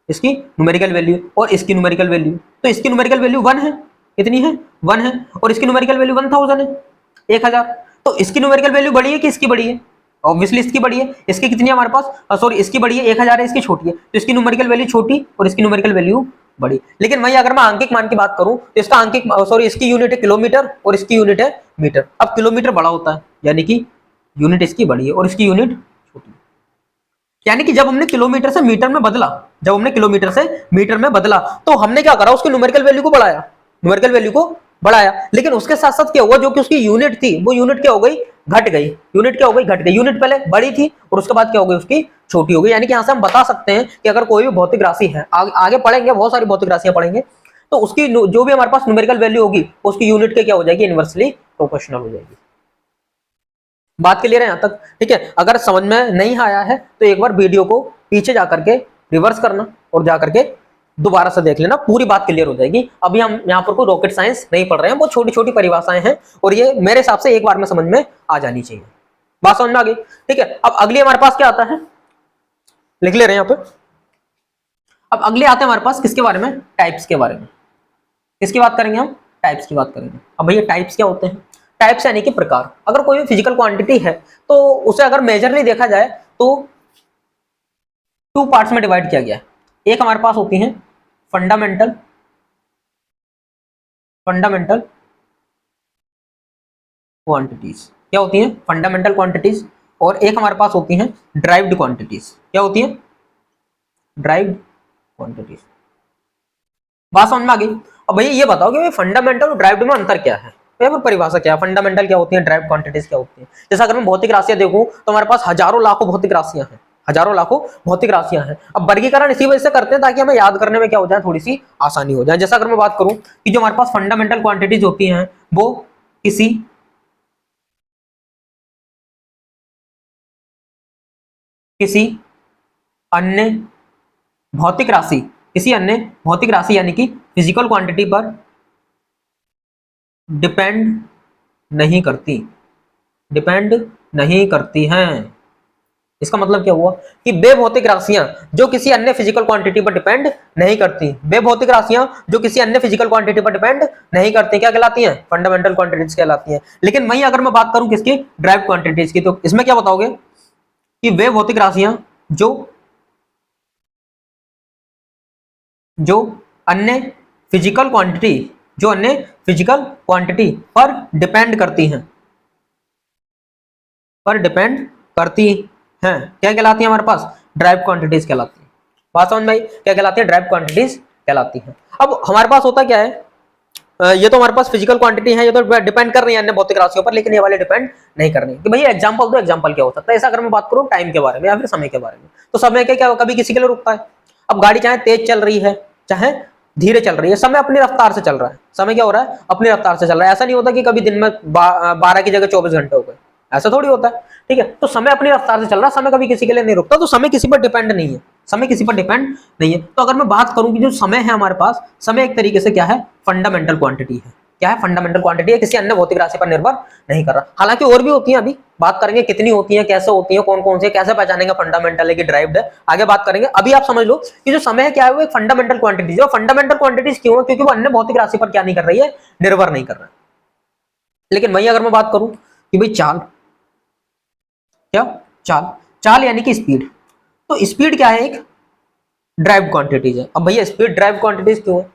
इसकी न्यूमेरिकल वैल्यू और इसकी न्यूमेरिकल वैल्यू, तो इसकी न्यूमेरिकल वैल्यू 1 है, कितनी है, 1 है, और इसकी न्यूमेरिकल वैल्यू 1000 है, 1000। तो इसकी न्यूमेरिकल वैल्यू बड़ी है कि इसकी बड़ी है, ऑब्वियसली इसकी बड़ी है। इसकी कितनी है हमारे पास, सॉरी इसकी बड़ी है, 1000 है, इसकी छोटी है, तो इसकी न्यूमेरिकल वैल्यू छोटी और इसकी न्यूमेरिकल वैल्यू बड़ी। लेकिन वही अगर मैं आंकिक मान की बात करूं तो इसका आंकिक, सॉरी इसकी यूनिट है किलोमीटर और इसकी यूनिट है मीटर। अब किलोमीटर बड़ा होता है, यानी कि यूनिट इसकी बड़ी है और इसकी यूनिट छोटी है। यानी कि जब हमने किलोमीटर से मीटर में बदला, जब हमने किलोमीटर से मीटर में बदला तो हमने क्या करा, उसकी न्यूमेरिकल वैल्यू को बढ़ाया, न्यूमेरिकल वैल्यू को बढ़ाया। लेकिन उसके साथ साथ क्या हुआ, जो कि उसकी यूनिट थी वो यूनिट क्या हो गई, घट गई। यूनिट क्या हो गई, घट गई। यूनिट पहले बड़ी थी और उसके बाद क्या हो गई, उसकी छोटी हो गई। यानी कि यहां से हम बता सकते हैं कि अगर कोई भी भौतिक राशि है, आगे पढ़ेंगे, बहुत सारी भौतिक राशियां पढ़ेंगे, तो उसकी जो भी हमारे पास न्यूमेरिकल वैल्यू होगी उसकी यूनिट के क्या हो जाएगी, इनवर्सली प्रोपोर्शनल हो जाएगी। बात क्लियर है यहां तक? ठीक है, अगर समझ में नहीं आया है तो एक बार वीडियो को पीछे जाकर के रिवर्स करना और जाकर के दोबारा से देख लेना, पूरी बात क्लियर हो जाएगी। अभी हम यहाँ पर कोई रॉकेट साइंस नहीं पढ़ रहे हैं, बहुत छोटी छोटी परिभाषाएं हैं और ये मेरे हिसाब से एक बार में समझ में आ जानी चाहिए। बात समझ में आ गई? ठीक है, अब अगली हमारे पास क्या आता है, लिख ले रहे हैं यहाँ पे। अब अगले आते हैं हमारे पास किसके बारे में, टाइप्स के बारे में। किसकी बात करेंगे हम, टाइप्स की बात करेंगे। अब भैया टाइप्स क्या होते हैं, टाइप्स यानी कि प्रकार। अगर कोई भी फिजिकल क्वांटिटी है तो उसे अगर मेजरली देखा जाए तो 2 पार्ट्स में डिवाइड किया गया है। एक हमारे पास होती है फंडामेंटल फंडामेंटल क्वांटिटीज। क्या होती हैं, फंडामेंटल क्वांटिटीज। और एक हमारे पास होती हैं ड्राइव्ड क्वांटिटीज। क्या होती है, ड्राइव्ड क्वांटिटीज। बात समझ में आ गई? अब भैया ये बताओ कि फंडामेंटल और ड्राइव्ड में अंतर क्या है, या फिर परिभाषा क्या है, फंडामेंटल क्या होती है, ड्राइव्ड क्वांटिटीज क्या होती है। जैसे अगर मैं भौतिक राशियां देखूं तो हमारे पास हजारों लाखों भौतिक राशियां हैं, हजारों लाखों भौतिक राशियां हैं। अब वर्गीकरण इसी वजह से करते हैं ताकि हमें याद करने में क्या हो जाए, थोड़ी सी आसानी हो जाए। जैसा अगर मैं बात करूं कि जो हमारे पास फंडामेंटल क्वांटिटीज होती हैं वो किसी किसी अन्य भौतिक राशि, किसी अन्य भौतिक राशि यानी कि फिजिकल क्वांटिटी पर डिपेंड नहीं करती, डिपेंड नहीं करती हैं। इसका मतलब क्या हुआ कि वे भौतिक राशियां जो किसी अन्य फिजिकल क्वांटिटी पर डिपेंड नहीं करती, वे भौतिक राशियां जो किसी अन्य फिजिकल क्वांटिटी पर डिपेंड नहीं करती, क्या कहलाती हैं? फंडामेंटल क्वांटिटीज कहलाती हैं। लेकिन वहीं अगर मैं बात करूं किसकी? ड्राइव क्वांटिटीज की, तो इसमें क्या बताओगे कि वे भौतिक राशियां जो जो अन्य फिजिकल क्वांटिटी जो अन्य फिजिकल क्वांटिटी पर डिपेंड करती हैं, पर डिपेंड करती हैं, क्या कहलाती है हमारे पास? ड्राइव क्वांटिटीज कहलाती है। बात समझ में आई? क्या कहलाती है? ड्राइव क्वांटिटीज कहलाती है। अब हमारे पास होता क्या है, ये तो हमारे पास फिजिकल क्वांटिटी है, ये तो डिपेंड कर रही है अन्य भौतिक राशियों पर, लेकिन ये वाले डिपेंड नहीं कर रही है। कि भैया एग्जांपल दो, एग्जांपल क्या हो सकता है? ऐसा अगर मैं बात करूं टाइम के बारे में या फिर समय के बारे में, तो समय के क्या कभी किसी के लिए रुकता है? अब गाड़ी चाहे तेज चल रही है चाहे धीरे चल रही है, समय अपनी रफ्तार से चल रहा है। समय क्या हो रहा है? अपनी रफ्तार से चल रहा है। ऐसा नहीं होता कि कभी दिन में 12 की जगह 24 घंटे हो गए, ऐसा थोड़ी होता है। ठीक है, तो समय अपनी रफ्तार से चल रहा है, समय कभी किसी के लिए नहीं रुकता, तो समय किसी पर डिपेंड नहीं है, समय किसी पर डिपेंड नहीं है। तो अगर मैं बात करूं कि जो समय है हमारे पास, समय एक तरीके से क्या है? फंडामेंटल क्वांटिटी है। क्या है? फंडामेंटल क्वांटिटी है, किसी अन्य भौतिक राशि पर निर्भर नहीं कर रहा। हालांकि और भी होती है, अभी बात करेंगे कितनी होती है, कैसे होती है, कौन कौन से, कैसे पहचानेंगे फंडामेंटल है कि ड्राइव्ड है, आगे बात करेंगे। अभी आप समझ लो कि जो समय है क्या है, वो एक फंडामेंटल क्वांटिटी है। फंडामेंटल क्वांटिटीज क्यों है? क्योंकि वो अन्य भौतिक राशि पर क्या नहीं कर रही है? निर्भर नहीं कर रहा है। लेकिन वही अगर मैं बात करूं कि भाई चाल, क्या चाल, चाल यानी कि स्पीड, तो स्पीड क्या है? एक ड्राइव क्वांटिटीज है। अब भैया स्पीड ड्राइव क्वांटिटीज क्यों है?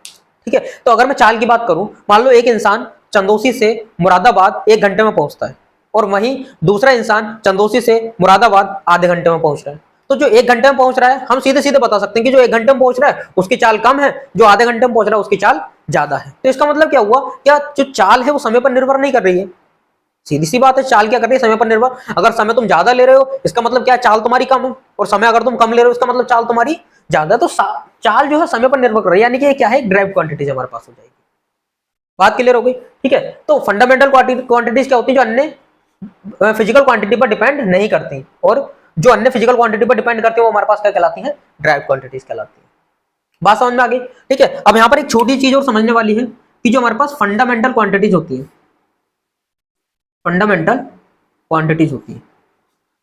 ठीक है, तो अगर मैं चाल की बात करूं, मान लो एक इंसान चंदौसी से मुरादाबाद 1 घंटे में पहुंचता है, और वहीं दूसरा इंसान चंदौसी से मुरादाबाद आधे घंटे में पहुंच रहा है। तो जो 1 घंटे में पहुंच रहा है, हम सीधे सीधे बता सकते हैं कि जो 1 घंटे में पहुंच रहा है उसकी चाल कम है, जो आधे घंटे में पहुंच रहा है उसकी चाल ज्यादा है। तो इसका मतलब क्या हुआ? क्या जो चाल है वो समय पर निर्भर नहीं कर रही है? सीधी सी बात है, चाल क्या कर रही है? समय पर निर्भर। अगर समय तुम ज्यादा ले रहे हो, इसका मतलब क्या? चाल तुम्हारी कम है। और समय अगर तुम कम ले रहे हो, इसका मतलब चाल तुम्हारी ज्यादा है। तो चाल जो है समय पर निर्भर कर रही है, यानी कि क्या है? एक ड्राइव क्वांटिटीज हमारे पास हो जाएगी। बात क्लियर हो गई? ठीक है, तो फंडामेंटल क्वांटिटीज क्या होती है? जो अन्य फिजिकल क्वांटिटी पर डिपेंड नहीं करती, और जो अन्य फिजिकल क्वांटिटी पर डिपेंड करती है वो हमारे पास क्या कहलाती है? ड्राइव क्वांटिटीज कहलाती है। बात समझ में आ गई? ठीक है, अब यहां पर एक छोटी चीज और समझने वाली है कि जो हमारे पास फंडामेंटल क्वांटिटीज होती है, फंडामेंटल क्वांटिटीज होती है,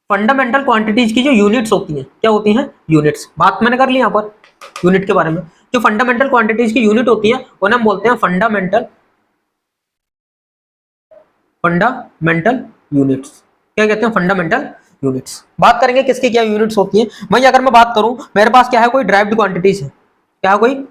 फंडामेंटल क्वांटिटीज की जो यूनिट्स होती हैं, क्या होती हैं? यूनिट्स। बात मैंने कर ली यहां पर यूनिट के बारे में। जो फंडामेंटल क्वांटिटीज की यूनिट होती है उन्हें हम बोलते हैं फंडामेंटल फंडामेंटल यूनिट्स। क्या कहते हैं? Fundamental units. बात करेंगे किसकी क्या यूनिट्स होती है। वहीं अगर मैं बात करूं, मेरे पास क्या है? कोई ड्राइव्ड क्वांटिटीज है, क्या है? कोई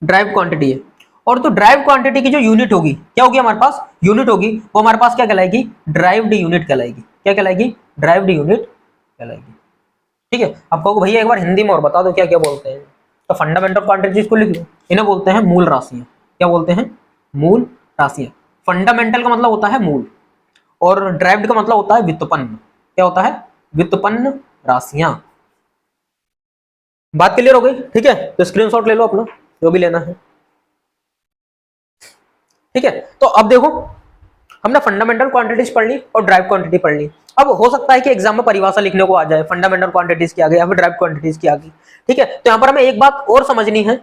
ड्राइव क्वांटिटी है, और तो ड्राइव क्वांटिटी की जो यूनिट होगी, क्या होगी हमारे पास? यूनिट होगी, वो हमारे पास क्या कहलाएगी? ड्राइव्ड यूनिट कहलाएगी। क्या कहलाएगी? ड्राइव्ड यूनिट कहलाएगी। ठीक है, आप कहोगे भैया एक बार हिंदी में और बता दो क्या क्या बोलते हैं। तो फंडामेंटल क्वांटिटीज को लिख लो, इन्हें बोलते हैं मूल राशियां। क्या बोलते हैं? मूल राशियां। फंडामेंटल का मतलब होता है मूल, और ड्राइव्ड का मतलब होता है व्युत्पन्न। क्या होता है? व्युत्पन्न राशियां। बात क्लियर हो गई? ठीक है, तो स्क्रीनशॉट ले लो अपना, जो भी लेना है। ठीक है, तो अब देखो, हमने फंडामेंटल क्वांटिटीज पढ़ ली और ड्राइव क्वांटिटी पढ़ ली। अब हो सकता है कि एग्जाम में परिभाषा लिखने को आ जाए फंडामेंटल क्वांटिटीज की आगे या फिर ड्राइव क्वांटिटीज की आगे। ठीक है, तो यहाँ पर हमें एक बात और समझनी है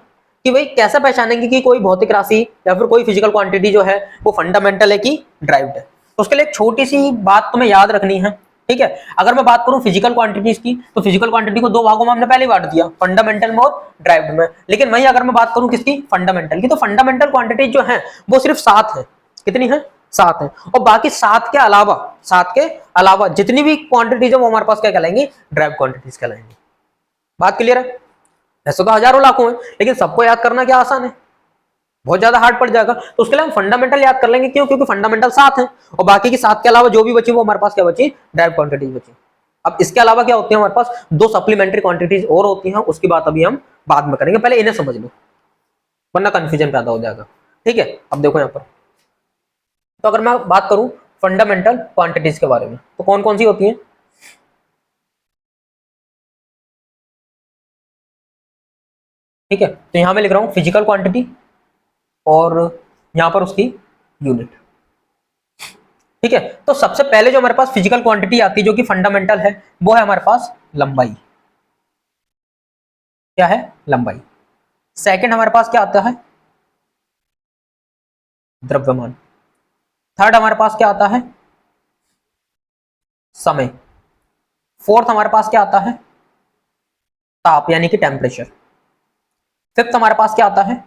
कि भाई कैसे पहचानेंगे कि कोई भौतिक राशि या फिर कोई फिजिकल क्वांटिटी जो है वो फंडामेंटल है कि ड्राइव्ड है। तो उसके लिए एक छोटी सी बात तुम्हें याद रखनी है। ठीक है, अगर मैं बात करूं फिजिकल क्वांटिटीज की, तो फिजिकल क्वांटिटी को 2 भागों में हमने पहले बांट दिया, फंडामेंटल में और ड्राइव्ड में। लेकिन वहीं अगर मैं बात करूं किसकी? फंडामेंटल की, तो फंडामेंटल क्वांटिटीज जो है वो सिर्फ 7 है। कितनी है? 7 है। और बाकी 7 के अलावा जितनी भी क्वांटिटीज है वो हमारे पास क्या कहलाएंगी? Drive quantities कहलाएंगी। बात क्लियर है? ऐसे तो हजारों लाखों है, लेकिन सबको याद करना क्या आसान है? बहुत ज्यादा हार्ड पड़ जाएगा। तो उसके लिए हम फंडामेंटल याद कर लेंगे। क्यों? क्योंकि फंडामेंटल 7 है, और बाकी की 7 के अलावा जो भी बची वो हमारे पास क्या बची? ड्राइव क्वांटिटीज बची। अब इसके अलावा क्या होती है हमारे पास? 2 सप्लीमेंट्री क्वांटिटीज और होती हैं, उसकी बात अभी हम बाद में करेंगे, पहले इन्हें समझ लो वरना कंफ्यूजन पैदा हो जाएगा। ठीक है, अब देखो यहाँ पर, तो अगर मैं बात करूं फंडामेंटल क्वांटिटीज के बारे में, तो कौन कौन सी होती हैं? ठीक है, तो यहां मैं लिख रहा हूं फिजिकल क्वांटिटी, और यहां पर उसकी यूनिट। ठीक है, तो सबसे पहले जो हमारे पास फिजिकल क्वांटिटी आती है जो कि फंडामेंटल है, वो है हमारे पास लंबाई। क्या है? लंबाई। सेकंड हमारे पास क्या आता है? द्रव्यमान। थर्ड हमारे पास क्या आता है? समय। फोर्थ हमारे पास क्या आता है, ताप यानी कि टेम्परेचर। फिफ्थ हमारे पास क्या आता है,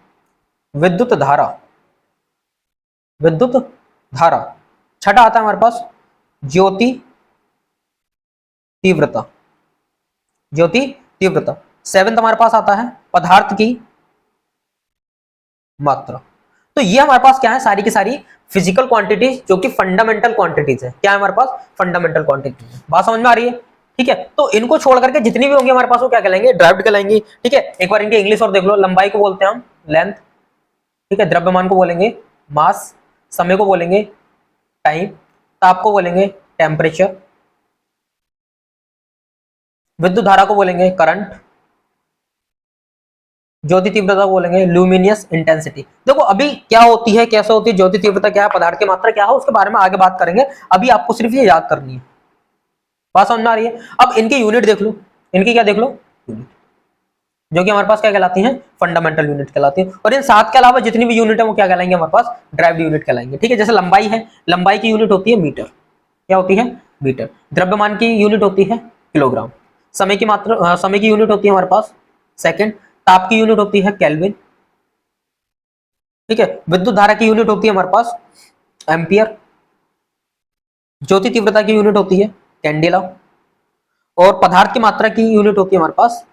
विद्युत धारा, विद्युत धारा। छठा आता है हमारे पास ज्योति तीव्रता, ज्योति तीव्रता। सेवेंथ हमारे पास आता है पदार्थ की मात्रा। तो ये हमारे पास क्या है, सारी की सारी फिजिकल क्वांटिटीज जो कि फंडामेंटल क्वांटिटीज है। क्या है हमारे पास, फंडामेंटल क्वांटिटीज। बात समझ में आ रही है? ठीक है, तो इनको छोड़ करके जितनी भी होंगी हमारे पास वो क्या कहलाएंगे, ड्राइव्ड कहलाएंगी। ठीक है, एक बार इनकी इंग्लिश और देख लो। लंबाई को बोलते हैं हम लेंथ, ठीक है, द्रव्यमान को बोलेंगे मास, समय को बोलेंगे टाइम, ताप को बोलेंगे टेम्परेचर, विद्युत धारा को बोलेंगे करंट, ज्योति तीव्रता को बोलेंगे ल्यूमिनियस इंटेंसिटी। देखो अभी क्या होती है, कैसे होती है ज्योति तीव्रता, क्या है, पदार्थ की मात्रा क्या है, उसके बारे में आगे बात करेंगे। अभी आपको सिर्फ ये याद करनी है। बात समझ में आ रही है? अब इनकी यूनिट देख लो, इनकी क्या देख लो, यूनिट, जो कि हमारे पास क्या कहलाती हैं, फंडामेंटल यूनिट कहलाती है। और इन सात के अलावा जितनी भी यूनिट है वो क्या कहलाएंगे, हमारे पास ड्राइव्ड यूनिट कहलाएंगे। ठीक है, जैसे लंबाई है, लंबाई की यूनिट होती है मीटर। क्या होती है, मीटर। द्रव्यमान की यूनिट होती है किलोग्राम। समय की मात्रा, समय की यूनिट होती है हमारे पास सेकंड। ताप की यूनिट होती है केल्विन। ठीक है, विद्युत धारा की यूनिट होती है हमारे पास एम्पियर। ज्योति तीव्रता की यूनिट होती है कैंडेला। और पदार्थ की मात्रा की यूनिट होती है हमारे पास।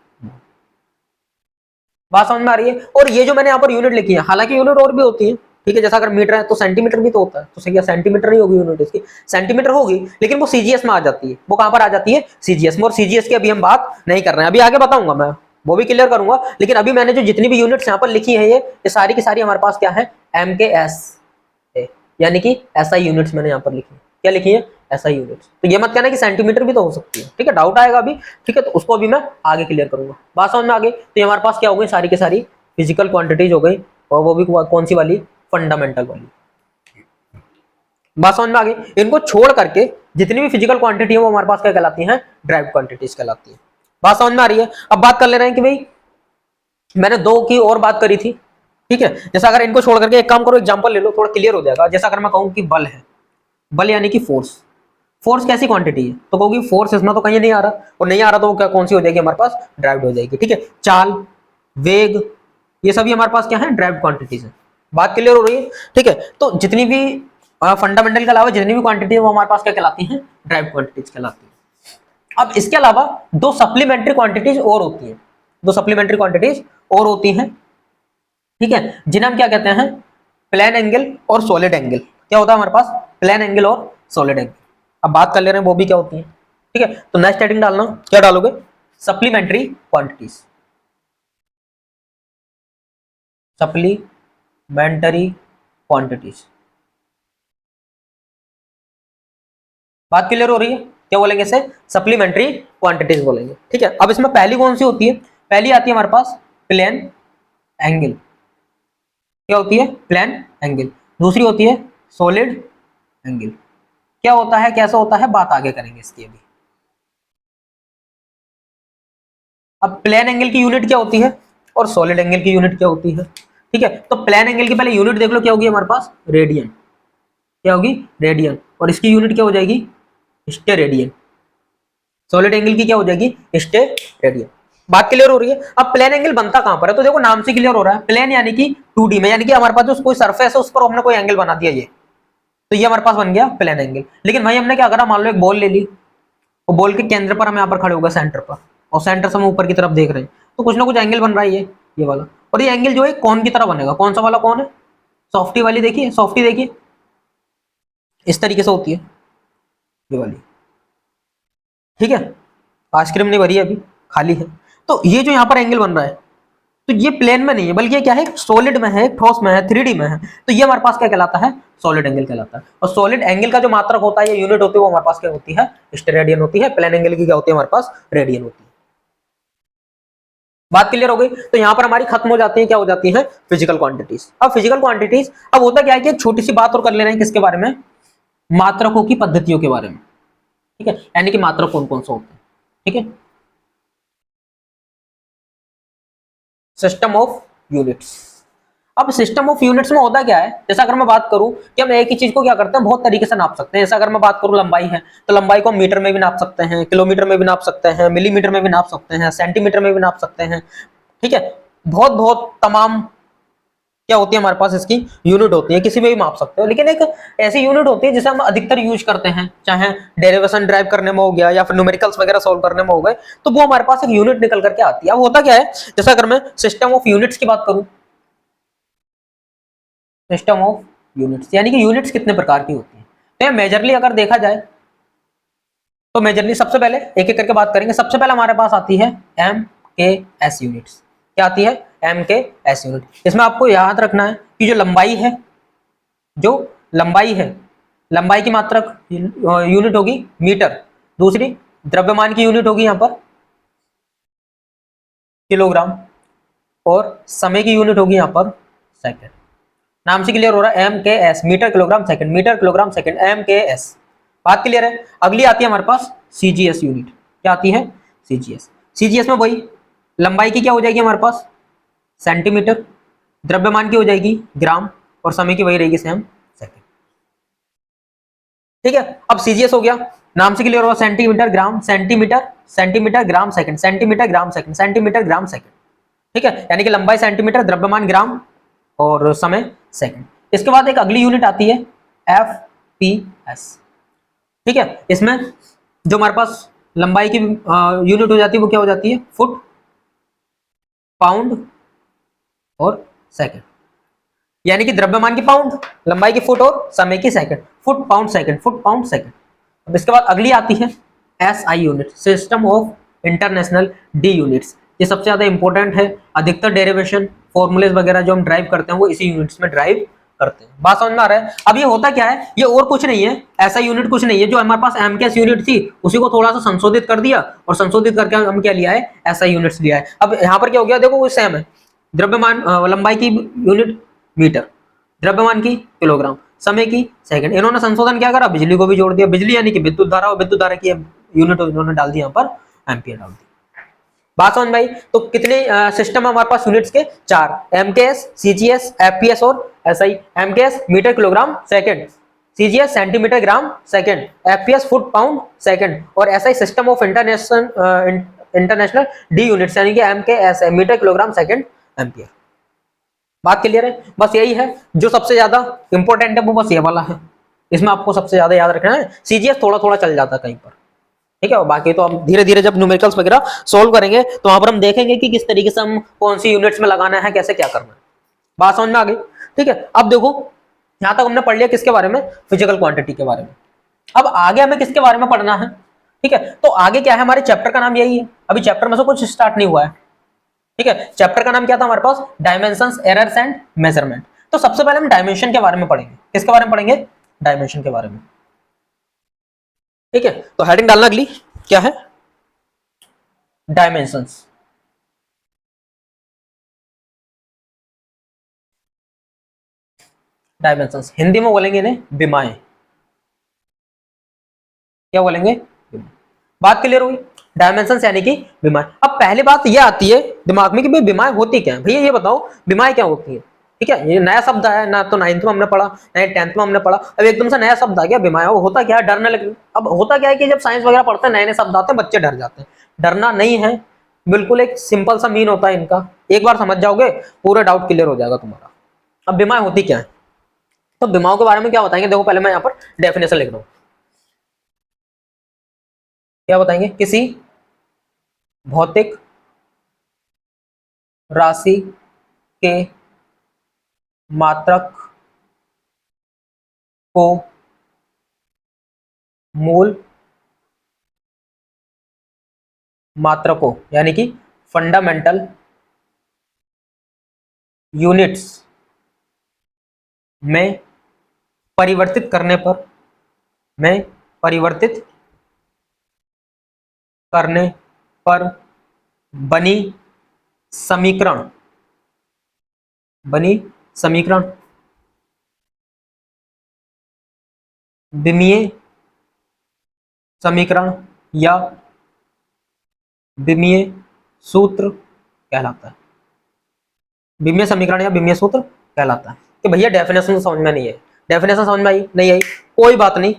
बात समझ में आ रही है? और ये जो मैंने यहाँ पर यूनिट लिखी है, हालांकि यूनिट और भी होती है। ठीक है, जैसा अगर मीटर है तो सेंटीमीटर भी तो होता है, तो सही है, सेंटीमीटर नहीं होगी यूनिट इसकी, सेंटीमीटर होगी लेकिन वो सीजीएस में आ जाती है। वो कहां पर आ जाती है, सीजीएस में। और सीजीएस की अभी हम बात नहीं कर रहे हैं, अभी आगे बताऊंगा मैं, वो भी क्लियर करूंगा। लेकिन अभी मैंने जो जितनी भी यूनिट्स यहाँ पर लिखी है, ये सारी की सारी हमारे पास क्या है, MKS, यानी कि एसआई यूनिट्स मैंने यहाँ पर लिखी है। क्या लिखी है, एसआई यूनिट्स। तो ये मत कहना कि सेंटीमीटर भी तो हो सकती है। ठीक है, डाउट आएगा अभी। ठीक है, तो उसको भी मैं आगे क्लियर करूंगा। बात समझ में आ गई? तो ये हमारे पास क्या हो गई, सारी की सारी फिजिकल क्वांटिटीज हो गई, और वो भी कौन सी वाली, फंडामेंटल वाली। बात समझ में आ गई? इनको छोड़ करके जितनी भी फिजिकल क्वांटिटी है वो हमारे पास क्या कहलाती है, ड्राइव क्वांटिटीज कहलाती है। बात समझ में आ रही है? अब बात कर ले रहे हैं कि भाई मैंने दो की और बात करी थी। ठीक है, जैसा अगर इनको छोड़ करके एक काम करो, एग्जांपल ले लो, थोड़ा क्लियर हो जाएगा। जैसा अगर मैं कहूं कि बल है, बल यानी कि फोर्स। फोर्स कैसी क्वांटिटी है, तो कहोगी फोर्स इसमें तो कहीं नहीं आ रहा, और नहीं आ रहा तो वो क्या, कौन सी हो जाएगी हमारे पास, ड्राइव्ड हो जाएगी। ठीक है, चाल, वेग, ये सभी हमारे पास क्या है, ड्राइव्ड क्वांटिटीज है। बात क्लियर हो रही है? ठीक है, तो जितनी भी फंडामेंटल के अलावा जितनी भी क्वांटिटी है वो हमारे पास क्या कहलाती है, ड्राइव्ड क्वांटिटीज कहलाती है। अब इसके अलावा दो सप्लीमेंट्री क्वांटिटीज और होती है, दो सप्लीमेंट्री क्वांटिटीज और होती हैं। ठीक है, जिन्हें हम क्या कहते हैं, प्लेन एंगल और सॉलिड एंगल। क्या होता है हमारे पास, प्लेन एंगल और सॉलिड एंगल। अब बात कर ले रहे हैं वो भी क्या होती है। ठीक है, तो नेक्स्ट हेडिंग डालना, क्या डालोगे, सप्लीमेंट्री क्वांटिटीज, सप्लीमेंटरी क्वांटिटीज। बात क्लियर हो रही है? क्या बोलेंगे इसे, सप्लीमेंट्री क्वांटिटीज बोलेंगे। ठीक है, अब इसमें पहली कौन सी होती है, पहली आती है हमारे पास प्लेन एंगल। क्या होती है, प्लेन एंगल। दूसरी होती है सॉलिड एंगल। क्या होता है, कैसा होता है, बात आगे करेंगे इसकी अभी। अब प्लेन एंगल की यूनिट क्या होती है और सॉलिड एंगल की यूनिट क्या होती है। ठीक है, तो प्लेन एंगल की पहले यूनिट देख लो, क्या होगी हमारे पास, रेडियन। क्या होगी, रेडियन। और इसकी यूनिट क्या हो जाएगी, स्टेरेडियन। सॉलिड एंगल की क्या हो जाएगी, स्टेरेडियन। बात क्लियर हो रही है? अब प्लेन एंगल बनता कहां पर है, तो देखो नाम से क्लियर हो रहा है, प्लेन यानी कि 2D में, यानी कि हमारे पास जो कोई सरफेस है उस पर हमने कोई एंगल बना दिया, ये तो ये हमारे पास बन गया प्लेन एंगल। लेकिन भाई हमने क्या करा, मान लो एक बॉल ले ली, वो बॉल के केंद्र पर हम यहाँ पर खड़े हो गए, सेंटर पर, और सेंटर से हम ऊपर की तरफ देख रहे हैं, तो कुछ ना कुछ एंगल बन रहा है ये वाला। और ये एंगल जो है कौन की तरह बनेगा, कौन सा वाला कौन है, सॉफ्टी वाली। देखिए सॉफ्टी, देखिए इस तरीके से होती है ये वाली। ठीक है, आइसक्रीम नहीं भरी है अभी, खाली है। तो ये जो यहाँ पर एंगल बन रहा है, तो ये प्लेन में नहीं है, बल्कि ये क्या है, सॉलिड में है, ठोस में है, 3D में है। तो ये हमारे पास क्या कहलाता है, सॉलिड एंगल कहलाता है। और सॉलिड एंगल का जो मात्रक होता है, ये यूनिट होती है, वो हमारे पास क्या होती है, स्टेरेडियन होती है। प्लेन एंगल की क्या होती है हमारे पास, रेडियन होती है। बात क्लियर हो गई? तो यहां पर हमारी खत्म हो जाती है, क्या हो जाती है, फिजिकल क्वांटिटीज। अब फिजिकल क्वांटिटीज, अब होता क्या है कि एक छोटी सी बात और कर ले रहे हैं, किसके बारे में, मात्रकों की पद्धतियों के बारे में। ठीक है, यानी कि मात्रक कौन कौन सा होता है। ठीक है, सिस्टम ऑफ यूनिट्स। अब सिस्टम ऑफ यूनिट्स में होता क्या है, जैसा अगर मैं बात करूं कि हम एक ही चीज को क्या करते हैं बहुत तरीके से नाप सकते हैं। जैसा अगर मैं बात करूं लंबाई है, तो लंबाई को हम मीटर में भी नाप सकते हैं, किलोमीटर में भी नाप सकते हैं, मिलीमीटर में भी नाप सकते हैं, सेंटीमीटर में भी नाप सकते हैं। ठीक है, बहुत बहुत तमाम क्या होती है हमारे पास इसकी यूनिट होती है, किसी में भी माप सकते हो। लेकिन एक ऐसी यूनिट होती है जिसे हम अधिकतर यूज करते हैं, चाहे डेरिवेशन ड्राइव करने में हो गया या फिर न्यूमेरिकल्स वगैरह सॉल्व करने में हो गए, तो वो हमारे पास एक यूनिट निकल करके आती है। अब होता क्या है, जैसा अगर मैं सिस्टम ऑफ यूनिट्स की बात करूं, सिस्टम ऑफ यूनिट्स यानी कि यूनिट्स कितने प्रकार की होती है, तो मेजरली अगर देखा जाए तो मेजरली सबसे पहले एक एक करके बात करेंगे। सबसे पहले हमारे पास आती है एम के एस यूनिट्स। क्या आती है, एम के एस यूनिट। इसमें आपको याद रखना है कि जो लंबाई है, जो लंबाई है, लंबाई की मात्रक यूनिट होगी मीटर, दूसरी द्रव्यमान की यूनिट होगी यहां पर किलोग्राम, और समय की यूनिट होगी यहां पर सेकंड। नाम से क्लियर हो रहा है, M K S, metre kilogram second, metre kilogram second, M K S. बात क्लियर है। अगली आती है हमारे पास सीजीएस यूनिट। क्या आती है, सीजीएस। सीजीएस में वही लंबाई की क्या हो जाएगी हमारे पास सेंटीमीटर, द्रव्यमान की हो जाएगी ग्राम, और समय की वही रहेगी सेम सेकंड। ठीक है, अब सीजीएस हो गया, नाम से क्लियर होगा, centimetre gram centimetre, centimetre gram second, centimetre gram second, centimetre gram second. ठीक है, यानी कि लंबाई सेंटीमीटर, द्रव्यमान ग्राम और समय सेकंड। इसके बाद एक अगली यूनिट आती है एफ पी एस। ठीक है, इसमें जो हमारे पास लंबाई की यूनिट हो जाती है वो क्या हो जाती है, फुट, पाउंड और सेकंड। यानी कि द्रव्यमान की पाउंड, लंबाई की फुट और समय की second, foot pound second, foot pound second. अब इसके बाद अगली आती है S I unit, system of international डी यूनिट्स। ये सबसे ज्यादा इंपॉर्टेंट है। अधिकतर डेरिवेशन फॉर्मूलेज वगैरह जो हम ड्राइव करते हैं वो इसी यूनिट्स में ड्राइव करते हैं। बात समझ में आ रहा है। अब ये होता क्या है, ये और कुछ नहीं है, ऐसा यूनिट कुछ नहीं है। जो हमारे पास एमकेएस यूनिट थी उसी को थोड़ा सा संशोधित कर दिया, और संशोधित करके हम क्या लिया है, ऐसा यूनिट्स लिया है। अब यहाँ पर क्या हो गया, देखो वो सेम है। द्रव्यमान लंबाई की यूनिट मीटर, द्रव्यमान की किलोग्राम, समय की सेकंड। इन्होंने संशोधन क्या करा, बिजली को भी जोड़ दिया, बिजली यानी कि विद्युत धारा, और विद्युत धारा की यूनिट इन्होंने डाल दी यहाँ पर एम्पियर डाल दी। बात समझ भाई। तो कितने सिस्टम है हमारे पास यूनिट्स के, चार, एमकेएस, सीजीएस, एफपीएस और SI. MKS metre kilogram second, CGS centimetre gram second, FPS foot pound second, और एसआई सिस्टम ऑफ इंटरनेशनल डी यूनिट्स यानी कि MKS metre kilogram second ampere. बात क्लियर है। बस यही है जो सबसे ज्यादा इंपॉर्टेंट है, वो बस ये वाला है। इसमें आपको सबसे ज्यादा याद रखना है। सीजीएस थोड़ा थोड़ा चल जाता है कहीं पर, ठीक है। और बाकी तो हम धीरे धीरे जब न्यूमेरिकल्स वगैरह सोल्व करेंगे तो वहां पर हम देखेंगे कि किस तरीके से हम कौन सी यूनिट्स में लगाना है, कैसे क्या करना है। बात समझ में आ गई। ठीक है, अब देखो यहां तक हमने पढ़ लिया किसके बारे में, फिजिकल क्वांटिटी के बारे में। अब आगे हमें किसके बारे में पढ़ना है, ठीक है। तो आगे क्या है, हमारे चैप्टर का नाम यही है। अभी चैप्टर में से कुछ स्टार्ट नहीं हुआ है, ठीक है। चैप्टर का नाम क्या था हमारे पास, डायमेंशंस, एरर्स एंड मेजरमेंट। तो सबसे पहले हम डायमेंशन के बारे में पढ़ेंगे। किसके बारे में पढ़ेंगे, डायमेंशन के बारे में, ठीक है। तो हेडिंग डालना अगली क्या है, डायमेंशंस। डायमेंशंस हिंदी में बोलेंगे इन्हें विमाएं। क्या बोलेंगे, बात क्लियर हुई। डायमेंशंस यानी कि विमाएं। अब पहली बात ये आती है दिमाग में कि भाई विमाएं होती क्या है। भैया ये बताओ विमाएं क्या होती है, ठीक है। ये नया शब्द है ना, तो 9th में हमने पढ़ा, ना 10th में हमने पढ़ा। अब एकदम से नया शब्द आ गया विमाएं। होता क्या है, डरने लगे। अब होता क्या है कि जब साइंस वगैरह पढ़ते हैं, नए नए शब्द आते हैं, बच्चे डर जाते हैं। डरना नहीं है, बिल्कुल एक सिंपल सा मीन होता है इनका। एक बार समझ जाओगे पूरा डाउट क्लियर हो जाएगा तुम्हारा। अब विमाएं होती क्या है, तो विमाओं के बारे में क्या बताएंगे। देखो पहले मैं यहाँ पर डेफिनेशन लिख रहा हूँ। क्या बताएंगे, किसी भौतिक राशि के मात्रक को मूल मात्रकों यानी कि फंडामेंटल यूनिट्स में परिवर्तित करने पर, में परिवर्तित करने पर बनी समीकरण, बनी समीकरण विमीय समीकरण या विमीय सूत्र कहलाता है। विमीय समीकरण या विमीय सूत्र कहलाता है। कि भैया डेफिनेशन समझ में नहीं है, डेफिनेशन समझ में आई नहीं आई, कोई बात नहीं,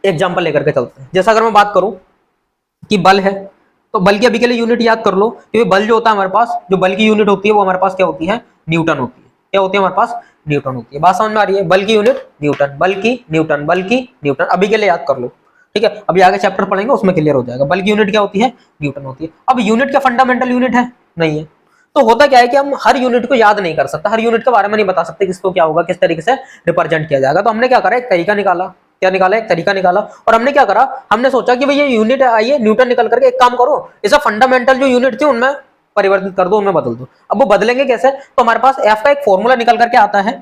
एग्जाम्पल लेकर के चलते हैं। जैसा अगर मैं बात करूं कि बल है, तो बल की अभी के लिए यूनिट याद कर लो कि बल जो होता है हमारे पास, जो बल की यूनिट होती है वो हमारे पास क्या होती है, न्यूटन होती है। क्या होती है हमारे पास, न्यूटन होती है। बात समझ में आ रही है, बल की यूनिट न्यूटन, बल की न्यूटन, बल की न्यूटन, अभी के लिए याद कर लो, ठीक है। अभी आगे चैप्टर पढ़ेंगे उसमें क्लियर हो जाएगा। बल की यूनिट क्या होती है, न्यूटन होती है। अब यूनिट क्या फंडामेंटल यूनिट है, नहीं है। तो होता क्या है कि हम हर यूनिट को याद नहीं कर सकते, हर यूनिट के बारे में नहीं बता सकते किसको क्या होगा, किस तरीके से रिप्रेजेंट किया जाएगा। तो हमने क्या करा, एक तरीका निकाला। क्या निकाला, एक तरीका निकाला। और हमने क्या करा, हमने सोचा कि भाई ये यूनिट आई है न्यूटन, निकल करके एक काम करो, इसे फंडामेंटल जो यूनिट थी उनमें परिवर्तित कर दो, उनमें बदल दो। अब वो बदलेंगे कैसे, तो हमारे पास एफ का एक फॉर्मूला निकल करके आता है।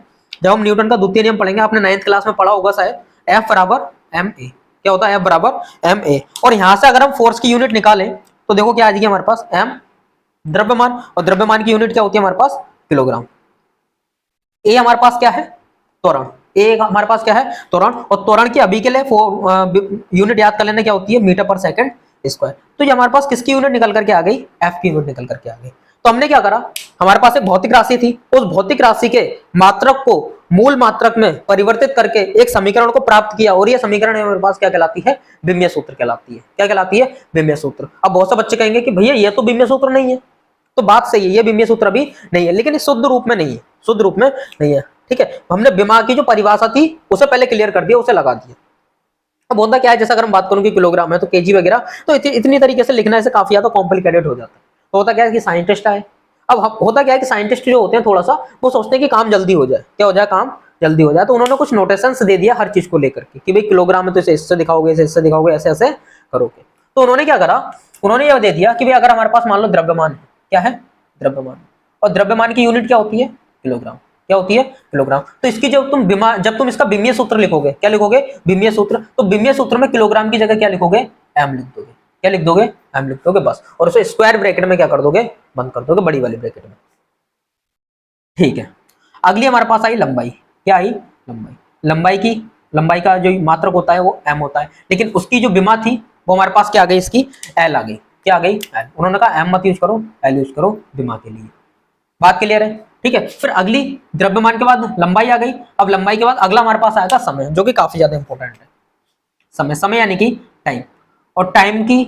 जब हम न्यूटन का द्वितीय नियम पढ़ेंगे, आपने 9th क्लास में पढ़ा होगा शायद, एफ बराबर एम ए। क्या होता है, एफ बराबर एम ए। और यहां से अगर हम फोर्स की यूनिट निकालें तो देखो क्या आ जाएगी हमारे पास, एम द्रव्यमान, और द्रव्यमान की यूनिट क्या होती है हमारे पास, किलोग्राम। ए हमारे पास क्या है, त्वरण। ए हमारे पास क्या है, त्वरण। और त्वरण की अभी के लिए यूनिट याद कर लेना क्या होती है, मीटर पर सेकंड स्क्वायर। तो ये हमारे पास किसकी यूनिट निकल करके आ गई, एफ की यूनिट निकल करके आ गई। तो हमने क्या करा, हमारे पास एक भौतिक राशि थी, उस भौतिक राशि के मात्रक को मूल मात्रक में परिवर्तित करके एक समीकरण को प्राप्त किया, और ये समीकरण हमारे पास क्या कहलाती है, विमीय सूत्र कहलाती है। क्या कहलाती है, विमीय सूत्र। अब बहुत से बच्चे कहेंगे कि भैया ये तो विमीय सूत्र नहीं है, तो बात सही है, ये विमीय सूत्र अभी नहीं है, लेकिन इस शुद्ध रूप में नहीं है, शुद्ध रूप में नहीं है, ठीक है। हमने विमा की जो परिभाषा थी उसे पहले क्लियर कर दिया, उसे लगा दिया। अब होता क्या है, जैसे अगर हम बात करूं कि किलोग्राम है तो केजी वगैरह, तो इतनी तरीके से लिखना से काफी ज्यादा कॉम्प्लिकेटेड हो जाता है। तो होता क्या है कि साइंटिस्ट आए, अब होता क्या है कि साइंटिस्ट जो होते हैं थोड़ा सा वो सोचते हैं कि काम जल्दी हो जाए, क्या हो जाए, काम जल्दी हो जाए। तो उन्होंने कुछ नोटेशंस दे दिया हर चीज को लेकर के कि भाई किलोग्राम में तो इसे इससे दिखाओगे, इसे इससे दिखाओगे, ऐसे ऐसे करोगे। तो उन्होंने क्या करा, उन्होंने यह दे दिया कि भाई अगर हमारे पास मान लो द्रव्यमान है, क्या है, द्रव्यमान, और द्रव्यमान की यूनिट क्या होती है, किलोग्राम। क्या होती है, किलोग्राम। तो इसकी जब तुम इसका विमीय सूत्र लिखोगे, क्या लिखोगे, विमीय सूत्र, तो विमीय सूत्र में किलोग्राम की जगह क्या लिखोगे, एम लिख दोगे। क्या लिख दोगे, एम लिख दोगे बस। और उसे स्क्वायर ब्रैकेट में क्या कर दोगे, बंद कर दोगे, बड़ी वाली ब्रैकेट में, ठीक है। अगली हमारे पास आई लंबाई। क्या आई, लंबाई। लंबाई का जो मात्रक होता है वो एम होता है, लेकिन उसकी जो विमा थी वो हमारे पास क्या आ गई, इसकी एल आ गई। क्या आ गई, एल। उन्होंने कहा एम मत यूज करो, एल यूज करो विमा के लिए। बात क्लियर है, ठीक है। फिर अगली द्रव्यमान के बाद लंबाई आ गई। अब लंबाई के बाद अगला हमारे पास आएगा समय, जो कि काफी ज्यादा इंपॉर्टेंट है। समय यानी कि टाइम। और टाइम की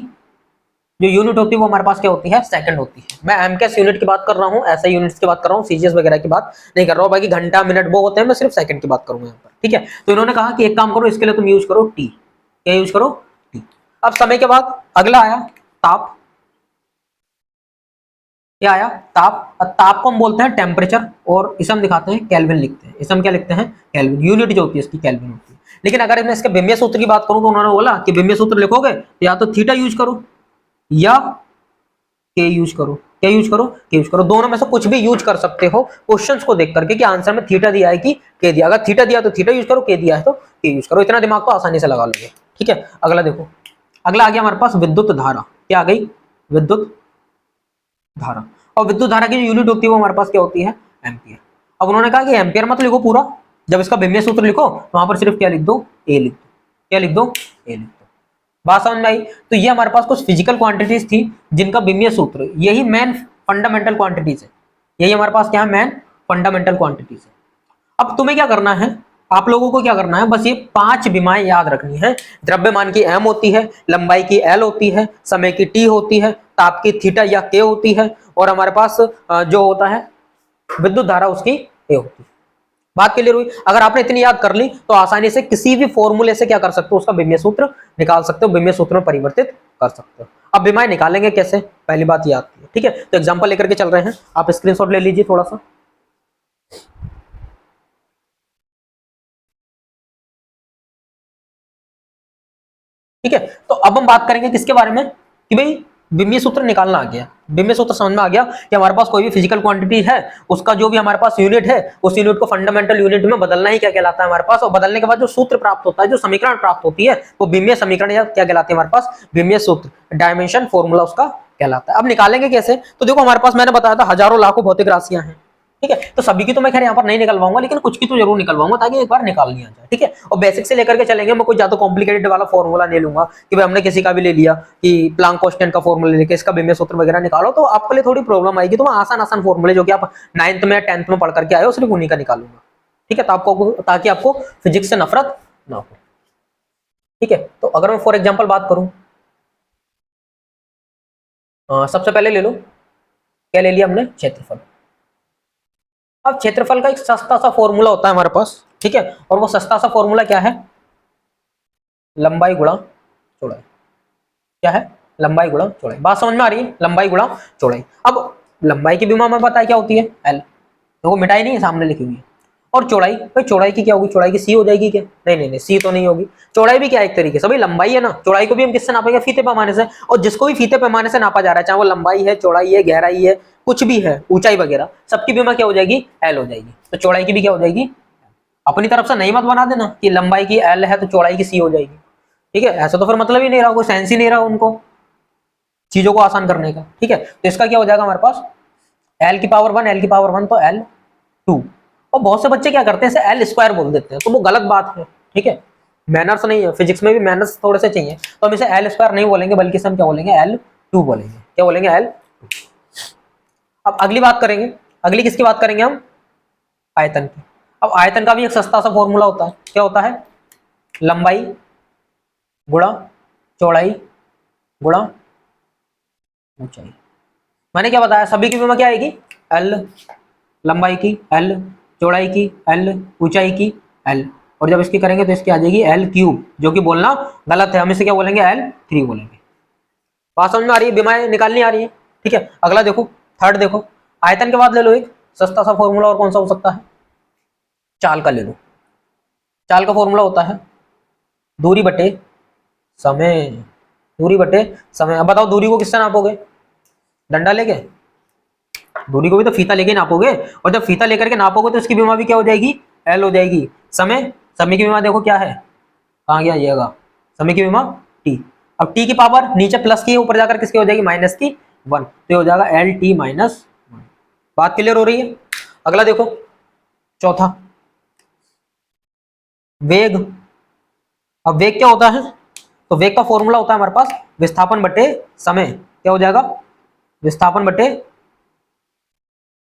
जो यूनिट होती है वो हमारे पास क्या होती है, सेकंड होती है। मैं एमकेएस यूनिट की बात कर रहा हूँ, ऐसे यूनिट्स की बात कर रहा हूँ, सीजीएस वगैरह की बात नहीं कर रहा हूँ। बाकी घंटा मिनट वो होते हैं, मैं सिर्फ सेकंड की बात करूंगा यहाँ पर, ठीक है। तो इन्होंने कहा कि एक काम करो, इसके लिए तुम यूज करो टी। क्या यूज करो, टी। अब समय के बाद अगला आया ताप। क्या आया, ताप। ताप को हम बोलते हैं टेम्परेचर, और इसे हम दिखाते हैं केल्विन लिखते हैं। इसे हम क्या लिखते हैं, केल्विन। यूनिट जो होती है इसकी केल्विन होती है। लेकिन अगर मैं इसके विमीय सूत्र की बात करूं तो उन्होंने बोला कि विमीय सूत्र लिखोगे तो या तो थीटा यूज करो या के यूज करो। क्या यूज करो, के यूज करो। दोनों में से कुछ भी यूज कर सकते हो क्वेश्चंस को देख करके कि आंसर में थीटा दिया है कि के दिया। अगर थीटा दिया तो थीटा यूज करो, के दिया है तो के यूज करो। इतना दिमाग तो आसानी से लगा लोगे, ठीक है। अगला देखो, अगला आ गया हमारे पास विद्युत धारा। क्या आ गई, विद्युत धारा। और विद्युत धारा की जो यूनिट होती है वो हमारे पास क्या होती है, एम्पियर। अब उन्होंने कहा कि एम्पियर मत लिखो पूरा, जब इसका विमीय सूत्र लिखो तो वहां पर सिर्फ क्या लिख दो, ए लिख दो। क्या लिख दो, ए लिख दो। बात समझ में आई। तो ये हमारे पास कुछ फिजिकल क्वांटिटीज थी जिनका विमीय सूत्र, यही मेन फंडामेंटल क्वांटिटीज है। यही हमारे पास क्या है, मेन फंडामेंटल क्वांटिटीज है। अब तुम्हें क्या करना है, आप लोगों को क्या करना है, बस ये 5 विमाएं याद रखनी है। द्रव्यमान की एम होती है, लंबाई की एल होती है, समय की टी होती है, ताप की थीटा या के होती है, और हमारे पास जो होता है विद्युत धारा उसकी ए होती है। बात क्लियर हुई। अगर आपने इतनी याद कर ली तो आसानी से किसी भी फॉर्मूले से क्या कर सकते हो, उसका विमीय सूत्र निकाल सकते हो, विमीय सूत्र में परिवर्तित कर सकते हो। अब विमाएं निकालेंगे कैसे, पहली बात ये आती है, ठीक है। तो एग्जांपल लेकर के चल रहे हैं, आप स्क्रीनशॉट ले लीजिए थोड़ा सा, ठीक है। तो अब हम बात करेंगे किसके बारे में, कि भाई विमीय सूत्र निकालना आ गया, विमीय सूत्र समझ में आ गया कि हमारे पास कोई भी फिजिकल क्वांटिटी है, उसका जो भी हमारे पास यूनिट है, उस यूनिट को फंडामेंटल यूनिट में बदलना ही क्या कहलाता है हमारे पास। और बदलने के बाद जो सूत्र प्राप्त होता है, जो समीकरण प्राप्त होती है, वो विमीय समीकरण या क्या कहलाती है हमारे पास, विमीय सूत्र, डायमेंशन फॉर्मूला उसका कहलाता है। अब निकालेंगे कैसे, तो देखो हमारे पास मैंने बताया था हजारों लाखों भौतिक राशियां हैं, ठीक है। तो सभी की तो मैं खैर यहाँ पर नहीं निकलवाऊंगा, लेकिन कुछ की तो जरूर निकलवाऊंगा ताकि एक बार निकाल लिया जाए, ठीक है। और बेसिक से लेकर के चलेंगे, मैं कोई ज्यादा कॉम्प्लिकेटेड वाला फॉर्मूला नहीं लूंगा कि भाई हमने किसी का भी ले लिया कि प्लांक कांस्टेंट का फॉर्मूला लेके इसका बीमिय सूत्र वगैरह निकालो, तो आपके लिए थोड़ी प्रॉब्लम आएगी। तो मैं आसान आसान फॉर्मूले जो कि आप 9th में 10th में पढ़ करके आए हो सिर्फ उन्हीं का निकालूंगा, ठीक है। तो आपको, ताकि आपको फिजिक्स से नफरत ना हो, ठीक है। तो अगर मैं फॉर एग्जाम्पल बात करूं, सबसे पहले ले लो, क्या ले लिया हमने, क्षेत्रफल। अब क्षेत्रफल का एक सस्ता सा फॉर्मूला होता है हमारे पास, ठीक है। और वो सस्ता सा फॉर्मूला क्या है, लंबाई गुणा चौड़ाई। क्या है, लंबाई गुणा चौड़ाई। बात समझ में आ रही है, लंबाई गुणा चौड़ाई। अब लंबाई की बीमा हमें पता है क्या होती है, एल, तो मिटाई नहीं है, सामने लिखी हुई है। और चौड़ाई, भाई चौड़ाई की क्या होगी, चौड़ाई की सी हो जाएगी क्या, नहीं नहीं नहीं, सी तो नहीं होगी। चौड़ाई भी क्या है, एक तरीके से भाई लंबाई है ना, चौड़ाई को भी हम किससे नापेंगे, फीते पैमाने से। और जिसको भी फीते पैमाने से नापा जा रहा है, चाहे वो लंबाई है, चौड़ाई है, गहराई है, कुछ भी है, ऊंचाई वगैरह, सबकी बीमा क्या हो जाएगी, एल हो जाएगी। तो चौड़ाई की भी क्या हो जाएगी, अपनी तरफ से नहीं मत बना देना कि लंबाई की एल है तो चौड़ाई की सी हो जाएगी, ठीक है। ऐसा तो फिर मतलब ही नहीं रहा, कोई सेंस ही नहीं रहा उनको चीजों को आसान करने का, ठीक है। तो इसका क्या हो जाएगा हमारे पास, एल की पावर 1, एल की पावर 1 तो एल 2। और बहुत से बच्चे क्या करते हैं, इसे एल स्क्वायर बोल देते हैं, तो वो गलत बात है, ठीक है। मैनर्स नहीं है, फिजिक्स में भी मैनर्स थोड़े से चाहिए। तो हम इसे एल स्क्वायर नहीं बोलेंगे, बल्कि हम क्या बोलेंगे, L2 बोलेंगे। क्या बोलेंगे, L2। अब अगली बात करेंगे, अगली किसकी बात करेंगे हम, आयतन की। अब आयतन का भी एक सस्ता सा फॉर्मूला होता है, क्या होता है, लंबाई गुणा चौड़ाई गुणा ऊंचाई। मैंने क्या बताया, सभी की बीमा क्या आएगी, एल, लंबाई की एल, चौड़ाई की एल, ऊंचाई की एल। और जब इसकी करेंगे तो इसकी आ जाएगी L3, जो कि बोलना गलत है, हम इसे क्या बोलेंगे, L3 बोलेंगे। बात समझ में आ रही है, बीमाएं निकालनी आ रही है, ठीक है। अगला देखो, थर्ड देखो, आयतन के बाद ले लो एक सस्ता सा फॉर्मूला, और कौन सा हो सकता है, चाल का ले लो। चाल का फॉर्मूला होता है दूरी बटे समय, दूरी बटे समय। अब बताओ दूरी को किससे नापोगे, डंडा लेके, दूरी को भी तो फीता लेके नापोगे। और जब फीता लेकर के नापोगे तो इसकी बीमा भी क्या हो जाएगी, एल हो जाएगी। समय, समय की बीमा देखो क्या है, कहाँ गया आइएगा, समय की बीमा टी। अब टी की पावर नीचे प्लस की है, ऊपर जाकर किसकी हो जाएगी, माइनस की 1, तो हो जाएगा एल टी माइनस 1। बात क्लियर हो रही है। अगला देखो, चौथा, वेग। अब वेग क्या होता है, तो वेग का फॉर्मूला होता है हमारे पास विस्थापन बटे समय। क्या हो जाएगा, विस्थापन बटे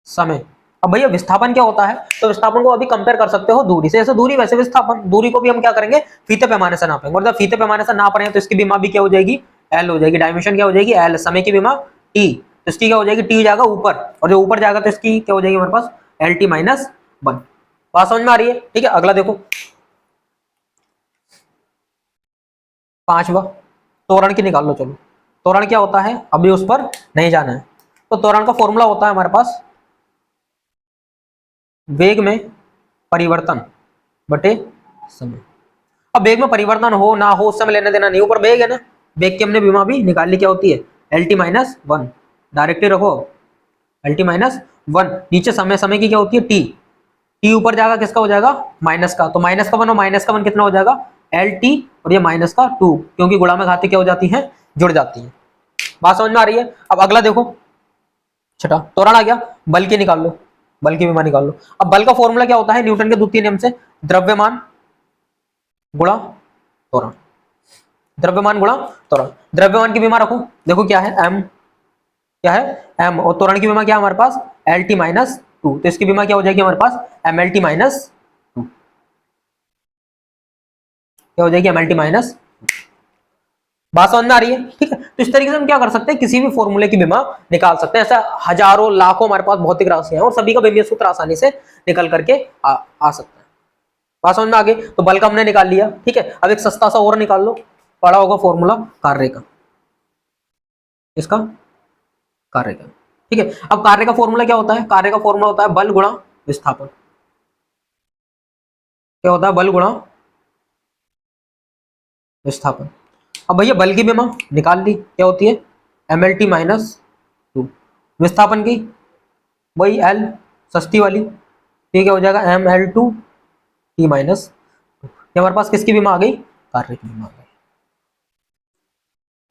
समय। अब भैया विस्थापन क्या होता है, तो विस्थापन को अभी कंपेयर कर सकते हो दूरी से, ऐसे दूरी वैसे विस्थापन। दूरी को भी हम क्या करेंगे, फीते पैमाने से नापेंगे। और जब फीते पैमाने से नाप रहे हैं तो इसकी बीमा भी क्या हो जाएगी, एल हो जाएगी। डायमेंशन क्या हो जाएगी, एल। समय की बीमा टी, तो इसकी क्या हो जाएगी, टी जाएगा ऊपर, और जो ऊपर जाएगा तो इसकी क्या हो जाएगी हमारे पास, एल टी माइनस 1। बात समझ में आ रही है, ठीक है। अगला देखो, पांचवा, त्वरण की निकाल लो। चलो, त्वरण क्या होता है, अभी उस पर नहीं जाना है। तो त्वरण का फॉर्मूला होता है हमारे पास वेग में परिवर्तन बटे समय। अब वेग में परिवर्तन हो ना हो उस समय लेने देना नहीं, ऊपर वेग है ना, वेग की हमने बीमा भी निकाल ली, क्या होती है, एल टी माइनस 1। डायरेक्ट ही रखो, एल टी माइनस 1। नीचे समय, समय की क्या होती है, टी। टी ऊपर जाएगा किसका हो जाएगा, माइनस का, तो माइनस का 1 और माइनस का 1 कितना हो जाएगा, एल टी, और ये माइनस का 2, क्योंकि गुणा में घाती क्या हो जाती है, जुड़ जाती है। बात समझ में आ रही है। अब अगला देखो, छठा, त्वरण आ गया, बल की निकाल लो, बल की बीमा निकाल लो। अब बल का फॉर्मूला क्या होता है, न्यूटन के द्वितीय नियम से, द्रव्यमान गुणा त्वरण, द्रव्यमान गुणा त्वरण। द्रव्यमान की बीमा रखो, देखो क्या है, एम, क्या है, एम। और त्वरण की बीमा क्या है हमारे पास, एल टी माइनस 2, तो इसकी बीमा क्या हो जाएगी हमारे पास, एम एल टी माइनस 2। क्या हो जाएगी, एम एल टी माइनस। बात समझ में आ रही है, ठीक है। तो इस तरीके से हम क्या कर सकते हैं, किसी भी फॉर्मूले की बीमा निकाल सकते हैं। ऐसा हजारों लाखों हमारे पास भौतिक राशियां हैं, और सभी का बीमीय सूत्र आसानी से निकल करके आ सकता है। बात समझ में आ गई। तो बल का हमने निकाल लिया, ठीक है। अब एक सस्ता सा और निकाल लो, पड़ा होगा फॉर्मूला कार्य का, इसका कार्य का, ठीक है। अब कार्य का फॉर्मूला क्या होता है, कार्य का फॉर्मूला होता है बल गुणा विस्थापन। क्या होता है, बल गुणा विस्थापन। अब भैया बल की बीमा निकाल ली, क्या होती है, एम एल टी माइनस 2। विस्थापन की वही एल, सस्ती वाली, ठीक है, हो जाएगा M L two T minus 2। हमारे पास किसकी बीमा आ गई, कार्य की बीमा आ गई।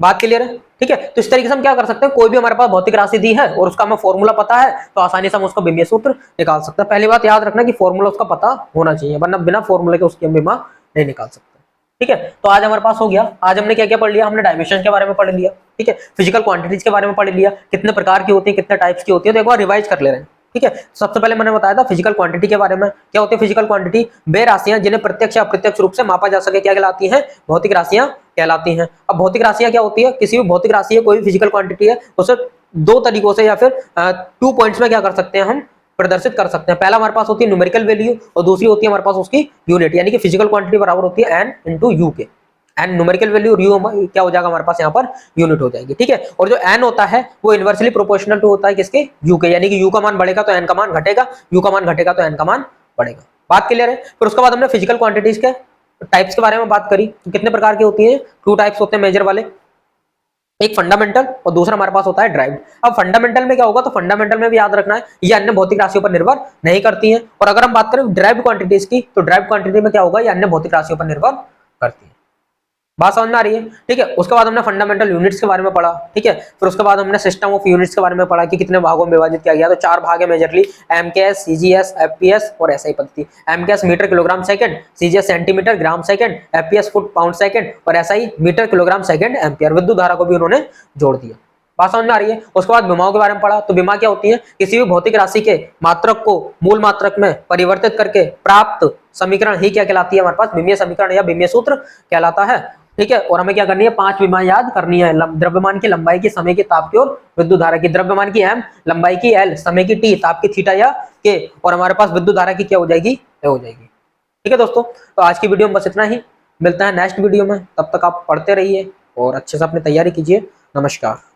बात क्लियर है? ठीक है, तो इस तरीके से हम क्या कर सकते हैं, कोई भी हमारे पास भौतिक राशि दी है और उसका हमें फॉर्मूला पता है तो आसानी से हम उसका विमीय सूत्र निकाल सकते हैं। पहली बात याद रखना कि फॉर्मूला उसका पता होना चाहिए, वरना बिना फॉर्मूले के उसकी हम विमा नहीं निकाल सकते। ठीक है, तो आज हमारे पास हो गया। आज हमने क्या क्या पढ़ लिया, हमने डायमेंशन के बारे में पढ़ लिया, ठीक है, फिजिकल क्वांटिटीज के बारे में पढ़ लिया, कितने प्रकार की होती है, कितने टाइप्स की होती है, तो एक बार रिवाइज कर ले रहे हैं। ठीक है, सबसे पहले मैंने बताया था फिजिकल क्वांटिटी के बारे में। क्या होती है फिजिकल क्वांटिटी? वे राशियां जिन्हें प्रत्यक्ष या अप्रत्यक्ष रूप से मापा जा सके क्या कहलाती हैं? भौतिक राशियां कहलाती हैं। अब भौतिक राशियां क्या होती है? किसी भी भौतिक राशि है, कोई भी फिजिकल क्वांटिटी है, उसे दो तरीकों से या फिर 2 पॉइंट्स में क्या कर सकते हैं हम प्रदर्शित कर सकते हैं। पहला हमारे पास होती है न्यूमेरिकल वैल्यू और दूसरी होती है हमारे पास उसकी यूनिट, यानी कि फिजिकल क्वांटिटी बराबर होती है n इंटू यू के। एन न्यूमेरिकल वैल्यू और यू क्या हो जाएगा हमारे पास यहाँ पर यूनिट हो जाएगी। ठीक है, और जो एन होता है वो इनवर्सली प्रोपोर्शनल टू होता है किसके? यू के, यानी कि यू का मान बढ़ेगा तो एन का मान घटेगा, यू का मान घटेगा तो एन का मान बढ़ेगा। बात क्लियर है? फिर उसके बाद हमने फिजिकल क्वांटिटीज के टाइप्स के बारे में बात करी। तो कितने प्रकार की होती है? 2 टाइप्स होते हैं मेजर वाले, एक फंडामेंटल और दूसरा हमारे पास होता है ड्राइव्ड। अब फंडामेंटल में क्या होगा, तो फंडामेंटल में भी याद रखना है ये अन्य भौतिक राशियों पर निर्भर नहीं करती हैं। और अगर हम बात करें ड्राइव्ड क्वांटिटीज की, तो ड्राइव्ड क्वांटिटी में क्या होगा, ये अन्य भौतिक राशियों पर निर्भर करती है। बात समझ में आ रही है? ठीक है, उसके बाद हमने फंडामेंटल यूनिट्स के बारे में पढ़ा। ठीक है, फिर उसके बाद हमने सिस्टम ऑफ यूनिट्स के बारे में पढ़ा कि कितने भागों में विभाजित किया गया। तो 4 भाग है मेजरली, एमकेएस, सीजीएस, एफपीएस और एसआई पद्धति। MKS metre kilogram second, CGS centimetre gram second, FPS foot pound second और SI metre kilogram second ampere. विद्युत धारा को भी उन्होंने जोड़ दिया। बात समझ में आ रही है? उसके बाद विमाओं के बारे में पढ़ा। तो विमा क्या होती है? किसी भी भौतिक राशि के मात्रक को मूल मात्रक में परिवर्तित करके प्राप्त समीकरण ही क्या कहलाती है हमारे पास? विमीय समीकरण या विमीय सूत्र कहलाता है। ठीक है, और हमें क्या करनी है? 5 विमा याद करनी है। द्रव्यमान की लंबाई की, समय की, ताप की और विद्युत धारा की। द्रव्यमान की m, लंबाई की l, समय की t, ताप की थीटा या k और हमारे पास विद्युत धारा की क्या हो जाएगी? हो जाएगी। ठीक है दोस्तों, तो आज की वीडियो में बस इतना ही। मिलता है नेक्स्ट वीडियो में, तब तक आप पढ़ते रहिए और अच्छे से अपनी तैयारी कीजिए। नमस्कार।